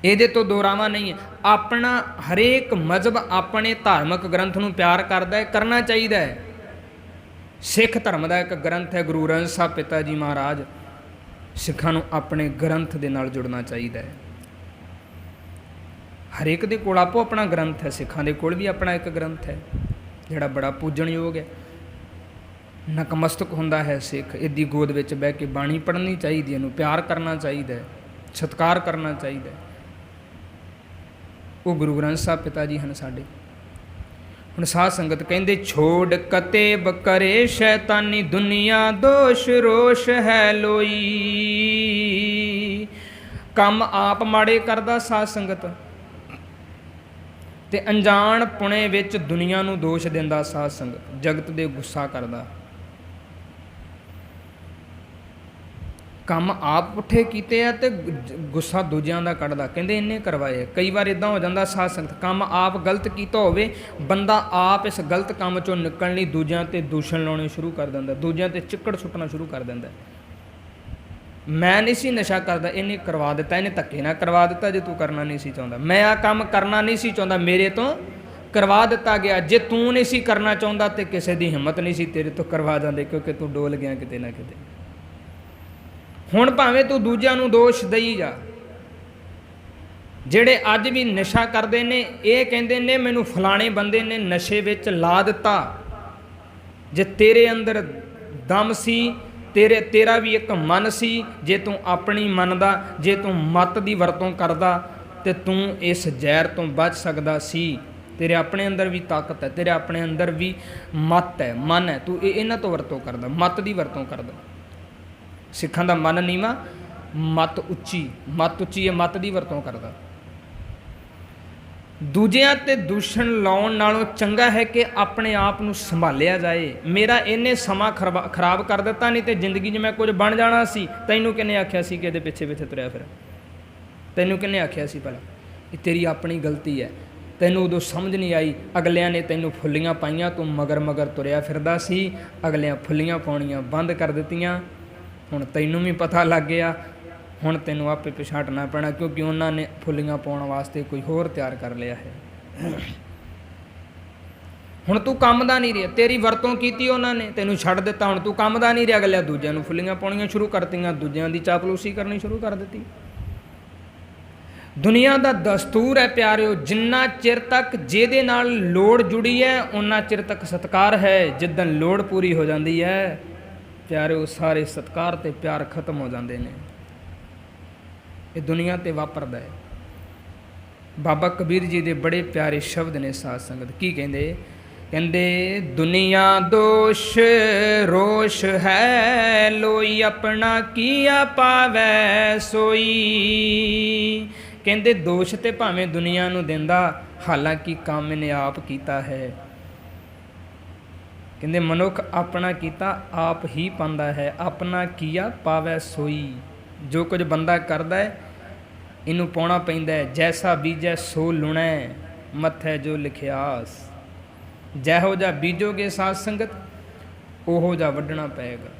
ਇਹਦੇ ਤੋਂ ਦੋਰਾਵਾ ਨਹੀਂ ਹੈ। ਆਪਣਾ ਹਰੇਕ ਮਜ਼ਹਬ ਆਪਣੇ ਧਾਰਮਿਕ ਗ੍ਰੰਥ ਨੂੰ ਪਿਆਰ ਕਰਦਾ ਹੈ, ਕਰਨਾ ਚਾਹੀਦਾ ਹੈ। ਸਿੱਖ ਧਰਮ ਦਾ ਇੱਕ ਗ੍ਰੰਥ ਹੈ ਗੁਰੂ ਗ੍ਰੰਥ ਸਾਹਿਬ ਪਿਤਾ ਜੀ ਮਹਾਰਾਜ। ਸਿੱਖਾਂ ਨੂੰ ਆਪਣੇ ਗ੍ਰੰਥ ਦੇ ਨਾਲ ਜੁੜਨਾ ਚਾਹੀਦਾ ਹੈ। ਹਰੇਕ ਦੇ ਕੋਲ ਆਪੋ ਆਪਣਾ ਗ੍ਰੰਥ ਹੈ, ਸਿੱਖਾਂ ਦੇ ਕੋਲ ਵੀ ਆਪਣਾ ਇੱਕ ਗ੍ਰੰਥ ਹੈ ਜਿਹੜਾ ਬੜਾ ਪੂਜਣਯੋਗ ਹੈ। ਨਕਮਸਤਕ ਹੁੰਦਾ ਹੈ ਸਿੱਖ, ਇਹਦੀ ਗੋਦ ਵਿੱਚ ਬਹਿ ਕੇ ਬਾਣੀ ਪੜ੍ਹਨੀ ਚਾਹੀਦੀ, ਇਹਨੂੰ ਪਿਆਰ ਕਰਨਾ ਚਾਹੀਦਾ ਹੈ, ਸਤਿਕਾਰ ਕਰਨਾ ਚਾਹੀਦਾ ਹੈ। ਉਹ ਗੁਰੂ ਗ੍ਰੰਥ ਸਾਹਿਬ ਪਿਤਾ ਜੀ ਹਨ ਸਾਡੇ। ਹੁਣ ਸਾਧ ਸੰਗਤ ਕਹਿੰਦੇ, ਛੋੜ ਕਤੇਬ ਕਰੇ ਸ਼ੈਤਾਨੀ, ਦੁਨੀਆ ਦੋਸ਼ ਰੋਸ਼ ਹੈ ਲੋਈ। ਕੰਮ ਆਪ ਮਾੜੇ ਕਰਦਾ ਸਾਧ ਸੰਗਤ, ਤੇ ਅਣਜਾਣ ਪੁਣੇ ਵਿੱਚ ਦੁਨੀਆ ਨੂੰ ਦੋਸ਼ ਦਿੰਦਾ ਸਾਧ ਸੰਗਤ, ਜਗਤ ਦੇ ਗੁੱਸਾ ਕਰਦਾ। ਕੰਮ ਆਪ ਪੁੱਠੇ ਕੀਤੇ ਆ ਤੇ ਗੁੱਸਾ ਦੂਜਿਆਂ ਦਾ ਕੱਢਦਾ, ਕਹਿੰਦੇ ਇਹਨੇ ਕਰਵਾਏ। ਕਈ ਵਾਰ ਇੱਦਾਂ ਹੋ ਜਾਂਦਾ ਸਾਧ ਸੰਗਤ, ਕੰਮ ਆਪ ਗਲਤ ਕੀਤਾ ਹੋਵੇ, ਬੰਦਾ ਆਪ ਇਸ ਗਲਤ ਕੰਮ 'ਚੋਂ ਨਿਕਲਣ ਲਈ ਦੂਜਿਆਂ 'ਤੇ ਦੂਸ਼ਣ ਲਾਉਣੇ ਸ਼ੁਰੂ ਕਰ ਦਿੰਦਾ, ਦੂਜਿਆਂ 'ਤੇ ਚਿੱਕੜ ਸੁੱਟਣਾ ਸ਼ੁਰੂ ਕਰ ਦਿੰਦਾ। ਮੈਂ ਨਹੀਂ ਸੀ ਨਸ਼ਾ ਕਰਦਾ, ਇਹਨੇ ਕਰਵਾ ਦਿੱਤਾ, ਇਹਨੇ ਧੱਕੇ ਨਾਲ ਕਰਵਾ ਦਿੱਤਾ। ਜੇ ਤੂੰ ਕਰਨਾ ਨਹੀਂ ਸੀ ਚਾਹੁੰਦਾ, ਮੈਂ ਆਹ ਕੰਮ ਕਰਨਾ ਨਹੀਂ ਸੀ ਚਾਹੁੰਦਾ, ਮੇਰੇ ਤੋਂ ਕਰਵਾ ਦਿੱਤਾ ਗਿਆ। ਜੇ ਤੂੰ ਨਹੀਂ ਸੀ ਕਰਨਾ ਚਾਹੁੰਦਾ ਤੇ ਕਿਸੇ ਦੀ ਹਿੰਮਤ ਨਹੀਂ ਸੀ ਤੇਰੇ ਤੋਂ ਕਰਵਾ ਜਾਂਦੇ, ਕਿਉਂਕਿ ਤੂੰ ਡੋਲ ਗਿਆ ਕਿਤੇ ਨਾ ਕਿਤੇ। ਹੁਣ ਭਾਵੇਂ ਤੂੰ ਦੂਜਿਆਂ ਨੂੰ ਦੋਸ਼ ਦੇਈ ਜਾ। ਜਿਹੜੇ ਅੱਜ ਵੀ ਨਸ਼ਾ ਕਰਦੇ ਨੇ, ਇਹ ਕਹਿੰਦੇ ਨੇ ਮੈਨੂੰ ਫਲਾਣੇ ਬੰਦੇ ਨੇ ਨਸ਼ੇ ਵਿੱਚ ਲਾ ਦਿੱਤਾ। ਜੇ ਤੇਰੇ ਅੰਦਰ ਦਮ ਸੀ, ਤੇਰਾ ਵੀ ਇੱਕ ਮਨ ਸੀ, ਜੇ ਤੂੰ ਆਪਣੀ ਮੰਨਦਾ, ਜੇ ਤੂੰ ਮੱਤ ਦੀ ਵਰਤੋਂ ਕਰਦਾ ਤੇ ਤੂੰ ਇਸ ਜ਼ਹਿਰ ਤੋਂ ਬਚ ਸਕਦਾ ਸੀ। ਤੇਰੇ ਆਪਣੇ ਅੰਦਰ ਵੀ ਤਾਕਤ ਹੈ, ਤੇਰੇ ਆਪਣੇ ਅੰਦਰ ਵੀ ਮੱਤ ਹੈ, ਮਨ ਹੈ, ਤੂੰ ਇਹਨਾਂ ਤੋਂ ਵਰਤੋਂ ਕਰਦਾ, ਮੱਤ ਦੀ ਵਰਤੋਂ ਕਰਦਾ। ਸਿੱਖਾਂ ਦਾ ਮਨ ਨੀਵਾਂ, ਮੱਤ ਉੱਚੀ ਹੈ, ਮੱਤ ਦੀ ਵਰਤੋਂ ਕਰਦਾ। ਦੂਜਿਆਂ ਤੇ ਦੂਸ਼ਣ ਲਾਉਣ ਨਾਲੋਂ ਚੰਗਾ ਹੈ ਕਿ ਆਪਣੇ ਆਪ ਨੂੰ ਸੰਭਾਲਿਆ ਜਾਏ। ਮੇਰਾ ਇਹਨੇ ਸਮਾਂ ਖਰਾਬ ਕਰ ਦਿੱਤਾ, ਨਹੀਂ ਤੇ ਜ਼ਿੰਦਗੀ 'ਚ ਮੈਂ ਕੁਝ ਬਣ ਜਾਣਾ ਸੀ। ਤੈਨੂੰ ਕਿਹਨੇ ਆਖਿਆ ਸੀ ਕਿ ਇਹਦੇ ਪਿੱਛੇ ਪਿੱਛੇ ਤੁਰਿਆ ਫਿਰ? ਤੈਨੂੰ ਕਿਹਨੇ ਆਖਿਆ ਸੀ ਭਲਾ? ਇਹ ਤੇਰੀ ਆਪਣੀ ਗਲਤੀ ਹੈ। ਤੈਨੂੰ ਉਦੋਂ ਸਮਝ ਨਹੀਂ ਆਈ, ਅਗਲਿਆਂ ਨੇ ਤੈਨੂੰ ਫੁੱਲੀਆਂ ਪਾਈਆਂ, ਤੂੰ ਮਗਰ ਮਗਰ ਤੁਰਿਆ ਫਿਰਦਾ ਸੀ, ਅਗਲਿਆਂ ਫੁੱਲੀਆਂ ਪਾਉਣੀਆਂ ਬੰਦ ਕਰ ਦਿੱਤੀਆਂ। ਹੁਣ ਤੈਨੂੰ ਵੀ ਪਤਾ ਲੱਗ ਗਿਆ, ਹੁਣ ਤੈਨੂੰ ਆਪੇ ਪਛਾਣਨਾ ਪੈਣਾ, ਕਿਉਂਕਿ ਉਹਨਾਂ ਨੇ ਫੁੱਲੀਆਂ ਪਾਉਣ ਵਾਸਤੇ ਕੋਈ ਹੋਰ ਤਿਆਰ ਕਰ ਲਿਆ ਹੈ। ਹੁਣ ਤੂੰ ਕੰਮ ਦਾ ਨਹੀਂ ਰਿਹਾ, ਤੇਰੀ ਵਰਤੋਂ ਕੀਤੀ ਉਹਨਾਂ ਨੇ, ਤੈਨੂੰ ਛੱਡ ਦਿੱਤਾ, ਹੁਣ ਤੂੰ ਕੰਮ ਦਾ ਨਹੀਂ ਰਿਹਾ। ਅਗਲਿਆਂ ਦੂਜਿਆਂ ਨੂੰ ਫੁੱਲੀਆਂ ਪਾਉਣੀਆਂ ਸ਼ੁਰੂ ਕਰਤੀਆਂ, ਦੂਜਿਆਂ ਦੀ ਚਾਪਲੂਸੀ ਕਰਨੀ ਸ਼ੁਰੂ ਕਰ ਦਿੱਤੀ। ਦੁਨੀਆ ਦਾ ਦਸਤੂਰ ਹੈ ਪਿਆਰਿਓ, ਜਿੰਨਾ ਚਿਰ ਤੱਕ ਜਿਹਦੇ ਨਾਲ ਲੋੜ ਜੁੜੀ ਹੈ ਉਹਨਾਂ ਚਿਰ ਤੱਕ ਸਤਿਕਾਰ ਹੈ। ਜਿੱਦਣ ਲੋੜ ਪੂਰੀ ਹੋ ਜਾਂਦੀ ਹੈ ਪਿਆਰਿਓ, ਸਾਰੇ ਸਤਿਕਾਰ ਤੇ ਪਿਆਰ ਖਤਮ ਹੋ ਜਾਂਦੇ ਨੇ। ਇਹ ਦੁਨੀਆ ਤੇ ਵਾਪਰਦਾ ਹੈ। ਬਾਬਾ ਕਬੀਰ ਜੀ ਦੇ ਬੜੇ ਪਿਆਰੇ ਸ਼ਬਦ ਨੇ ਸਾਧ ਸੰਗਤ। ਕੀ ਕਹਿੰਦੇ? ਕਹਿੰਦੇ ਦੁਨੀਆ ਦੋਸ਼ ਰੋਸ਼ ਹੈ, ਲੋਈ ਆਪਣਾ ਕੀਆ ਪਾਵੈ ਸੋਈ। ਕਹਿੰਦੇ ਦੋਸ਼ ਤੇ ਭਾਵੇਂ ਦੁਨੀਆ ਨੂੰ ਦਿੰਦਾ, ਹਾਲਾਂਕਿ ਕੰਮ ਇਹਨੇ ਆਪ ਕੀਤਾ ਹੈ। ਕਹਿੰਦੇ ਮਨੁੱਖ ਆਪਣਾ ਕੀਤਾ ਆਪ ਹੀ ਪਾਉਂਦਾ ਹੈ, ਆਪਣਾ ਕੀਆ ਪਾਵੈ ਸੋਈ। ਜੋ ਕੁਝ ਬੰਦਾ ਕਰਦਾ ਹੈ ਇਹਨੂੰ ਪਾਉਣਾ ਪੈਂਦਾ ਹੈ। ਜੈਸਾ ਬੀਜੈ ਸੋ ਲੁਣੈ, ਮੱਥੈ ਜੋ ਲਿਖਿਆਸ। ਜਿਹੋ ਜਿਹਾ ਬੀਜੋਗੇ ਸਾਧ ਸੰਗਤ, ਉਹੋ ਜਿਹਾ ਵੱਢਣਾ ਪਏਗਾ।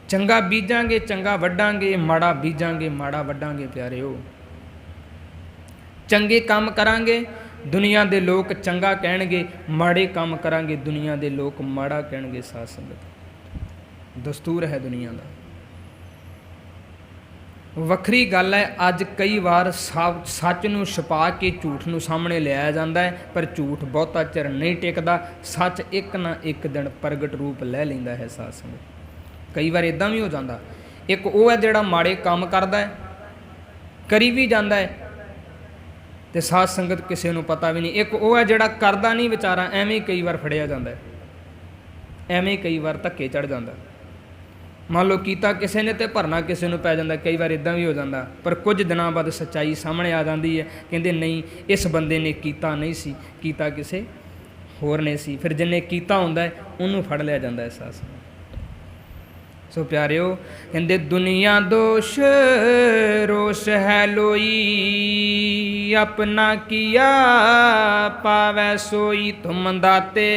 ਚੰਗਾ ਬੀਜਾਂਗੇ ਚੰਗਾ ਵੱਢਾਂਗੇ, ਮਾੜਾ ਬੀਜਾਂਗੇ ਮਾੜਾ ਵੱਢਾਂਗੇ। ਪਿਆਰਿਓ, ਚੰਗੇ ਕੰਮ ਕਰਾਂਗੇ ਦੁਨੀਆ ਦੇ ਲੋਕ ਚੰਗਾ ਕਹਿਣਗੇ, ਮਾੜੇ ਕੰਮ ਕਰਾਂਗੇ ਦੁਨੀਆ ਦੇ ਲੋਕ ਮਾੜਾ ਕਹਿਣਗੇ। ਸਾਧ ਸੰਗਤ ਦਸਤੂਰ ਹੈ ਦੁਨੀਆ ਦਾ। ਵੱਖਰੀ ਗੱਲ ਹੈ ਅੱਜ ਕਈ ਵਾਰ ਸੱਚ ਨੂੰ ਛੁਪਾ ਕੇ ਝੂਠ ਨੂੰ ਸਾਹਮਣੇ ਲਿਆਇਆ ਜਾਂਦਾ ਹੈ, ਪਰ ਝੂਠ ਬਹੁਤਾ ਚਿਰ ਨਹੀਂ ਟਿਕਦਾ। ਸੱਚ ਇੱਕ ਨਾ ਇੱਕ ਦਿਨ ਪ੍ਰਗਟ ਰੂਪ ਲੈ ਲੈਂਦਾ ਹੈ। ਸਾਧ ਸੰਗਤ ਕਈ ਵਾਰ ਇੱਦਾਂ ਵੀ ਹੋ ਜਾਂਦਾ, ਇੱਕ ਉਹ ਹੈ ਜਿਹੜਾ ਮਾੜੇ ਕੰਮ ਕਰਦਾ ਹੈ, ਕਰੀ ਵੀ ਜਾਂਦਾ ਹੈ ਤੇ ਸਾਧ ਸੰਗਤ ਕਿਸੇ ਨੂੰ ਪਤਾ ਵੀ ਨਹੀਂ। ਇੱਕ ਉਹ ਹੈ ਜਿਹੜਾ ਕਰਦਾ ਨਹੀਂ ਵਿਚਾਰਾ, ਐਵੇਂ ਕਈ ਵਾਰ ਫੜਿਆ ਜਾਂਦਾ ਹੈ, ਐਵੇਂ ਕਈ ਵਾਰ ਧੱਕੇ ਚੜ੍ਹ ਜਾਂਦਾ। ਮੰਨ ਲਓ ਕੀਤਾ ਕਿਸੇ ਨੇ ਤੇ ਭਰਨਾ ਕਿਸੇ ਨੂੰ ਪੈ ਜਾਂਦਾ। ਕਈ ਵਾਰ ਇੱਦਾਂ ਵੀ ਹੋ ਜਾਂਦਾ, ਪਰ ਕੁਝ ਦਿਨਾਂ ਬਾਅਦ ਸੱਚਾਈ ਸਾਹਮਣੇ ਆ ਜਾਂਦੀ ਹੈ। ਕਹਿੰਦੇ ਨਹੀਂ, ਇਸ ਬੰਦੇ ਨੇ ਕੀਤਾ ਨਹੀਂ ਸੀ, ਕੀਤਾ ਕਿਸੇ ਹੋਰ ਨੇ ਸੀ। ਫਿਰ ਜਿਹਨੇ ਕੀਤਾ ਹੁੰਦਾ ਹੈ ਉਹਨੂੰ ਫੜ ਲਿਆ ਜਾਂਦਾ ਹੈ। ਸਾਧ ਸੰਗਤ ਸੋ ਪਿਆਰਿਓ, ਕਹਿੰਦੇ ਦੁਨੀਆ ਦੋਸ਼ ਰੋਸ਼ ਹੈ ਲੋਈ, ਆਪਣਾ ਕੀਆ ਪਾਵੈ ਸੋਈ। ਤੁਮ ਦਾਤੇ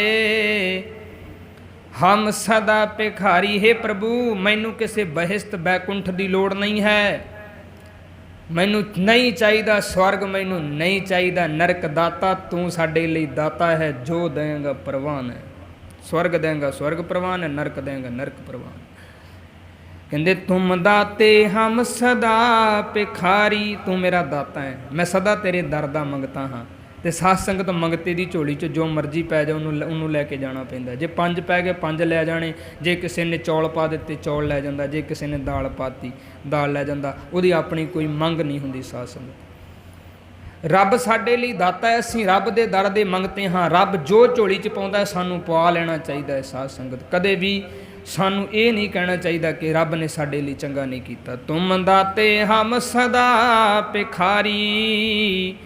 ਹਮ ਸਦਾ ਭਿਖਾਰੀ। ਹੈ ਪ੍ਰਭੂ, ਮੈਨੂੰ ਕਿਸੇ ਬਹਿਸ਼ਤ ਬੈਕੁੰਠ ਦੀ ਲੋੜ ਨਹੀਂ ਹੈ। ਮੈਨੂੰ ਨਹੀਂ ਚਾਹੀਦਾ ਸਵਰਗ, ਮੈਨੂੰ ਨਹੀਂ ਚਾਹੀਦਾ ਨਰਕ। ਦਾਤਾ ਤੂੰ ਸਾਡੇ ਲਈ ਦਾਤਾ ਹੈ, ਜੋ ਦੇਂਗਾ ਪ੍ਰਵਾਨ ਹੈ। ਸਵਰਗ ਦੇਂਗਾ ਸਵਰਗ ਪ੍ਰਵਾਨ ਹੈ, ਨਰਕ ਦੇਂਗਾ ਨਰਕ ਪ੍ਰਵਾਨ। ਕਹਿੰਦੇ ਤੁਮ ਦਾਤੇ ਹਮ ਸਦਾ ਭਿਖਾਰੀ। ਤੂੰ ਮੇਰਾ ਦਾਤਾ ਹੈ, ਮੈਂ ਸਦਾ ਤੇਰੇ ਦਰ ਦਾ ਮੰਗਤਾ ਹਾਂ। ਤੇ ਸਾਧ ਸੰਗਤ ਮੰਗਤੇ ਦੀ ਝੋਲੀ 'ਚ ਜੋ ਮਰਜ਼ੀ ਪੈ ਜਾ ਉਹਨੂੰ ਲੈ ਕੇ ਜਾਣਾ ਪੈਂਦਾ। ਜੇ 5 ਪੈ ਗਏ 5 ਲੈ ਜਾਣੇ, ਜੇ ਕਿਸੇ ਨੇ ਚੌਲ ਪਾ ਦਿੱਤੇ ਚੌਲ ਲੈ ਜਾਂਦਾ, ਜੇ ਕਿਸੇ ਨੇ ਦਾਲ ਪਾਤੀ ਦਾਲ ਲੈ ਜਾਂਦਾ। ਉਹਦੀ ਆਪਣੀ ਕੋਈ ਮੰਗ ਨਹੀਂ ਹੁੰਦੀ। ਸਾਧ ਸੰਗਤ ਰੱਬ ਸਾਡੇ ਲਈ ਦਾਤਾ ਹੈ, ਅਸੀਂ ਰੱਬ ਦੇ ਦਰ ਦੇ ਮੰਗਤੇ ਹਾਂ। ਰੱਬ ਜੋ ਝੋਲੀ 'ਚ ਪਾਉਂਦਾ ਸਾਨੂੰ ਪਵਾ ਲੈਣਾ ਚਾਹੀਦਾ ਹੈ। ਸਾਧ ਸੰਗਤ ਕਦੇ ਵੀ ਸਾਨੂੰ ਇਹ ਨਹੀਂ ਕਹਿਣਾ ਚਾਹੀਦਾ ਕਿ ਰੱਬ ਨੇ ਸਾਡੇ ਲਈ ਚੰਗਾ ਨਹੀਂ ਕੀਤਾ। ਤੁਮ ਦਾਤੇ ਹਮ ਸਦਾ ਭਿਖਾਰੀ,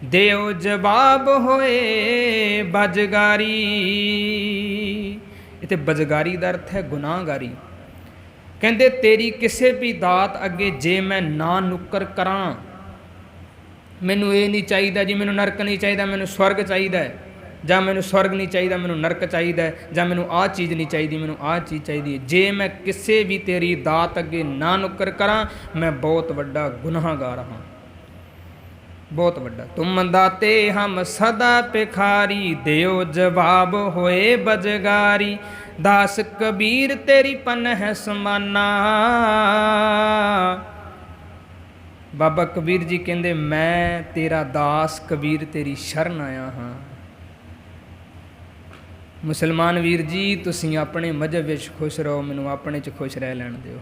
ਦਿਓ ਜਵਾਬ ਹੋਏ ਬਜਗਾਰੀ। ਇੱਥੇ ਬਜਗਾਰੀ ਦਾ ਅਰਥ ਹੈ ਗੁਨਾਹਗਾਰੀ। ਕਹਿੰਦੇ ਤੇਰੀ ਕਿਸੇ ਵੀ ਦਾਤ ਅੱਗੇ ਜੇ ਮੈਂ ਨਾ ਨੁੱਕਰ ਕਰਾਂ, ਮੈਨੂੰ ਇਹ ਨਹੀਂ ਚਾਹੀਦਾ ਜੀ ਮੈਨੂੰ ਨਰਕ ਨਹੀਂ ਚਾਹੀਦਾ, ਮੈਨੂੰ ਸਵਰਗ ਚਾਹੀਦਾ ਹੈ, ਜਾਂ ਮੈਨੂੰ ਸਵਰਗ ਨਹੀਂ ਚਾਹੀਦਾ ਮੈਨੂੰ ਨਰਕ ਚਾਹੀਦਾ ਹੈ, ਜਾਂ ਮੈਨੂੰ ਆਹ ਚੀਜ਼ ਨਹੀਂ ਚਾਹੀਦੀ ਮੈਨੂੰ ਆਹ ਚੀਜ਼ ਚਾਹੀਦੀ ਹੈ। ਜੇ ਮੈਂ ਕਿਸੇ ਵੀ ਤੇਰੀ ਦਾਤ ਅੱਗੇ ਨਾ ਨੁੱਕਰ ਕਰਾਂ, ਮੈਂ ਬਹੁਤ ਵੱਡਾ ਗੁਨਾਹਗਾਰ ਹਾਂ, ਬਹੁਤ ਵੱਡਾ। ਤੁਮ ਦਾਤੇ ਹਮ ਸਦਾ ਭਿਖਾਰੀ, ਦਿਓ ਜਵਾਬ ਹੋਏ ਬਜਗਾਰੀ। ਦਾਸ ਕਬੀਰ ਤੇਰੀ ਪਨ ਹੈ ਸਮਾਨਾ। ਬਾਬਾ ਕਬੀਰ ਜੀ ਕਹਿੰਦੇ ਮੈਂ ਤੇਰਾ ਦਾਸ ਕਬੀਰ ਤੇਰੀ ਸ਼ਰਨ ਆਇਆ ਹਾਂ। ਮੁਸਲਮਾਨ ਵੀਰ ਜੀ ਤੁਸੀਂ ਆਪਣੇ ਮਜ਼ਹਬ ਵਿੱਚ ਖੁਸ਼ ਰਹੋ, ਮੈਨੂੰ ਆਪਣੇ 'ਚ ਖੁਸ਼ ਰਹਿ ਲੈਣ ਦਿਓ।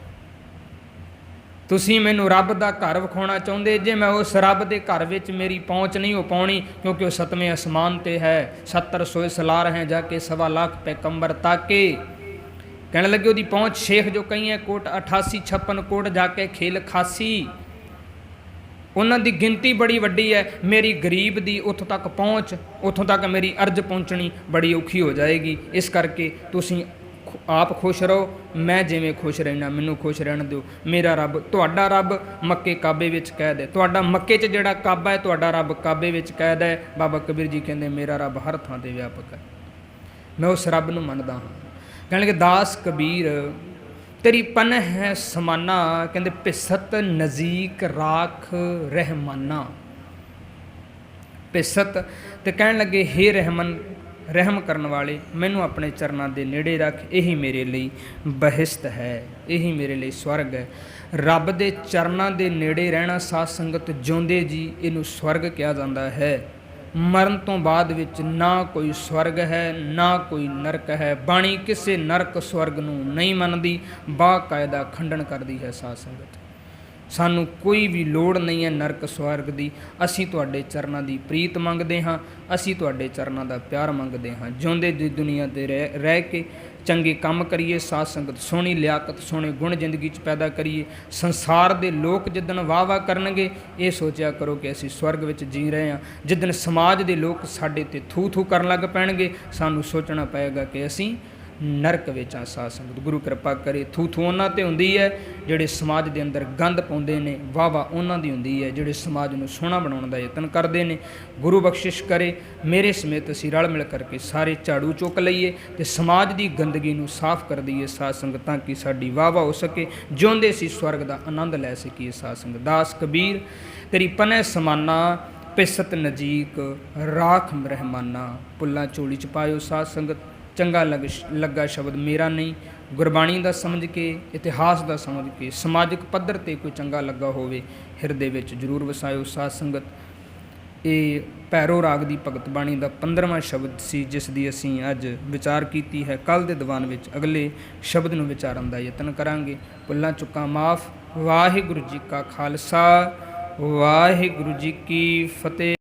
ਤੁਸੀਂ ਮੈਨੂੰ ਰੱਬ ਦਾ ਘਰ ਵਿਖਾਉਣਾ ਚਾਹੁੰਦੇ ਜੇ, ਮੈਂ ਉਸ ਰੱਬ ਦੇ ਘਰ ਵਿੱਚ ਮੇਰੀ ਪਹੁੰਚ ਨਹੀਂ ਹੋ ਪਾਉਣੀ, ਕਿਉਂਕਿ ਉਹ 7ਵੇਂ ਅਸਮਾਨ 'ਤੇ ਹੈ। 70 ਸੋਏ ਸਲਾਰ ਹੈ ਜਾ ਕੇ 1.25 ਲੱਖ ਪੈਗੰਬਰ ਤਾਕੇ। ਕਹਿਣ ਲੱਗੇ ਉਹਦੀ ਪਹੁੰਚ ਸ਼ੇਖ ਜੋ ਕਹੀਏ ਕੋਟ 88 56 ਕੋਟ ਜਾ ਕੇ ਖੇਲ ਖਾਸੀ। ਉਹਨਾਂ ਦੀ ਗਿਣਤੀ ਬੜੀ ਵੱਡੀ ਹੈ, ਮੇਰੀ ਗਰੀਬ ਦੀ ਉੱਥੋਂ ਤੱਕ ਪਹੁੰਚ, ਉੱਥੋਂ ਤੱਕ ਮੇਰੀ ਅਰਜ਼ ਪਹੁੰਚਣੀ ਬੜੀ ਔਖੀ ਹੋ ਜਾਏਗੀ। ਇਸ ਕਰਕੇ ਤੁਸੀਂ ਆਪ ਖੁਸ਼ ਰਹੋ, ਮੈਂ ਜਿਵੇਂ ਖੁਸ਼ ਰਹਿਣਾ ਮੈਨੂੰ ਖੁਸ਼ ਰਹਿਣ ਦਿਓ। ਮੇਰਾ ਰੱਬ, ਤੁਹਾਡਾ ਰੱਬ ਮੱਕੇ ਕਾਬੇ ਵਿੱਚ ਕੈਦ ਹੈ, ਤੁਹਾਡਾ ਮੱਕੇ 'ਚ ਜਿਹੜਾ ਕਾਬਾ ਹੈ ਤੁਹਾਡਾ ਰੱਬ ਕਾਬੇ ਵਿੱਚ ਕੈਦ ਹੈ। ਬਾਬਾ ਕਬੀਰ ਜੀ ਕਹਿੰਦੇ ਮੇਰਾ ਰੱਬ ਹਰ ਥਾਂ 'ਤੇ ਵਿਆਪਕ ਹੈ, ਮੈਂ ਉਸ ਰੱਬ ਨੂੰ ਮੰਨਦਾ ਹਾਂ। ਕਹਿਣਗੇ ਦਾਸ ਕਬੀਰ ਤੇਰੀ ਪਨ ਹੈ ਸਮਾਨਾ, ਕਹਿੰਦੇ ਪਿਸਤ ਨਜ਼ੀਕ ਰਾਖ ਰਹਿਮਾਨਾ। ਪਿਸਤ ਤੇ ਕਹਿਣ ਲੱਗੇ ਹੇ ਰਹਿਮਨ, ਰਹਿਮ ਕਰਨ ਵਾਲੇ, ਮੈਨੂੰ ਆਪਣੇ ਚਰਨਾਂ ਦੇ ਨੇੜੇ ਰੱਖ, ਇਹੀ ਮੇਰੇ ਲਈ ਬਹਿਸ਼ਤ ਹੈ, ਇਹੀ ਮੇਰੇ ਲਈ ਸਵਰਗ ਹੈ। ਰੱਬ ਦੇ ਚਰਨਾਂ ਦੇ ਨੇੜੇ ਰਹਿਣਾ ਸਾਧ ਸੰਗਤ ਜਿਉਂਦੇ ਜੀ ਇਹਨੂੰ ਸਵਰਗ ਕਿਹਾ ਜਾਂਦਾ ਹੈ। ਮਰਨ ਤੋਂ ਬਾਅਦ ਵਿੱਚ ਨਾ ਕੋਈ ਸਵਰਗ ਹੈ ਨਾ ਕੋਈ ਨਰਕ ਹੈ। ਬਾਣੀ ਕਿਸੇ ਨਰਕ ਸਵਰਗ ਨੂੰ ਨਹੀਂ ਮੰਨਦੀ, ਬਾਕਾਇਦਾ ਖੰਡਨ ਕਰਦੀ ਹੈ। ਸਾਧ ਸੰਗਤ ਸਾਨੂੰ ਕੋਈ ਵੀ ਲੋੜ ਨਹੀਂ ਹੈ ਨਰਕ ਸਵਰਗ ਦੀ। ਅਸੀਂ ਤੁਹਾਡੇ ਚਰਨਾਂ ਦੀ ਪ੍ਰੀਤ ਮੰਗਦੇ ਹਾਂ, ਅਸੀਂ ਤੁਹਾਡੇ ਚਰਨਾਂ ਦਾ ਪਿਆਰ ਮੰਗਦੇ ਹਾਂ। ਜਿਉਂਦੇ ਦੀ ਦੁਨੀਆ 'ਤੇ ਰਹਿ ਕੇ ਚੰਗੇ ਕੰਮ ਕਰੀਏ ਸਾਧ ਸੰਗਤ, ਸੋਹਣੀ ਲਿਆਕਤ ਸੋਹਣੇ ਗੁਣ ਜ਼ਿੰਦਗੀ 'ਚ ਪੈਦਾ ਕਰੀਏ। ਸੰਸਾਰ ਦੇ ਲੋਕ ਜਿੱਦਣ ਵਾਹ ਕਰਨਗੇ ਇਹ ਸੋਚਿਆ ਕਰੋ ਕਿ ਅਸੀਂ ਸਵਰਗ ਵਿੱਚ ਜੀ ਰਹੇ ਹਾਂ। ਜਿੱਦਣ ਸਮਾਜ ਦੇ ਲੋਕ ਸਾਡੇ 'ਤੇ ਥੂ ਥੂ ਕਰਨ ਲੱਗ ਪੈਣਗੇ ਸਾਨੂੰ ਸੋਚਣਾ ਪਏਗਾ ਕਿ ਅਸੀਂ ਨਰਕ ਵਿੱਚ ਆ। ਸਾਧ ਸੰਗਤ ਗੁਰੂ ਕਿਰਪਾ ਕਰੇ। ਥੂ ਥੂ ਉਹਨਾਂ 'ਤੇ ਹੁੰਦੀ ਹੈ ਜਿਹੜੇ ਸਮਾਜ ਦੇ ਅੰਦਰ ਗੰਦ ਪਾਉਂਦੇ ਨੇ, ਵਾਹ ਉਹਨਾਂ ਦੀ ਹੁੰਦੀ ਹੈ ਜਿਹੜੇ ਸਮਾਜ ਨੂੰ ਸੋਹਣਾ ਬਣਾਉਣ ਦਾ ਯਤਨ ਕਰਦੇ ਨੇ। ਗੁਰੂ ਬਖਸ਼ਿਸ਼ ਕਰੇ ਮੇਰੇ ਸਮੇਤ ਅਸੀਂ ਰਲ ਮਿਲ ਕਰਕੇ ਸਾਰੇ ਝਾੜੂ ਚੁੱਕ ਲਈਏ ਅਤੇ ਸਮਾਜ ਦੀ ਗੰਦਗੀ ਨੂੰ ਸਾਫ਼ ਕਰ ਦਈਏ ਸਾਧ ਸੰਗਤ, ਤਾਂ ਕਿ ਸਾਡੀ ਵਾਹ ਹੋ ਸਕੇ, ਜਿਉਂਦੇ ਅਸੀਂ ਸਵਰਗ ਦਾ ਆਨੰਦ ਲੈ ਸਕੀਏ। ਸਾਧ ਸੰਗਤ ਦਾਸ ਕਬੀਰ ਤੇਰੀ ਪਨੈ ਸਮਾਨਾ, ਪਿਸਤ ਨਜ਼ੀਕ ਰਾਖ ਰਹਿਮਾਨਾ। ਪੁੱਲਾਂ ਝੋਲੀ 'ਚ ਪਾਇਓ ਸਾਧ ਸੰਗਤ। ਚੰਗਾ ਲੱਗਾ ਸ਼ਬਦ ਮੇਰਾ ਨਹੀਂ, ਗੁਰਬਾਣੀ ਦਾ ਸਮਝ ਕੇ, ਇਤਿਹਾਸ ਦਾ ਸਮਝ ਕੇ, ਸਮਾਜਿਕ ਪੱਧਰ 'ਤੇ ਕੋਈ ਚੰਗਾ ਲੱਗਾ ਹੋਵੇ ਹਿਰਦੇ ਵਿੱਚ ਜ਼ਰੂਰ ਵਸਾਇਓ। ਸਾਧ ਸੰਗਤ ਇਹ ਭੈਰੋ ਰਾਗ ਦੀ ਭਗਤ ਬਾਣੀ ਦਾ 15ਵਾਂ ਸ਼ਬਦ ਸੀ ਜਿਸ ਦੀ ਅਸੀਂ ਅੱਜ ਵਿਚਾਰ ਕੀਤੀ ਹੈ। ਕੱਲ੍ਹ ਦੇ ਦੀਵਾਨ ਵਿੱਚ ਅਗਲੇ ਸ਼ਬਦ ਨੂੰ ਵਿਚਾਰਨ ਦਾ ਯਤਨ ਕਰਾਂਗੇ। ਭੁੱਲਾਂ ਚੁੱਕਾਂ ਮਾਫ। ਵਾਹਿਗੁਰੂ ਜੀ ਕਾ ਖਾਲਸਾ, ਵਾਹਿਗੁਰੂ ਜੀ ਕੀ ਫਤਿਹ।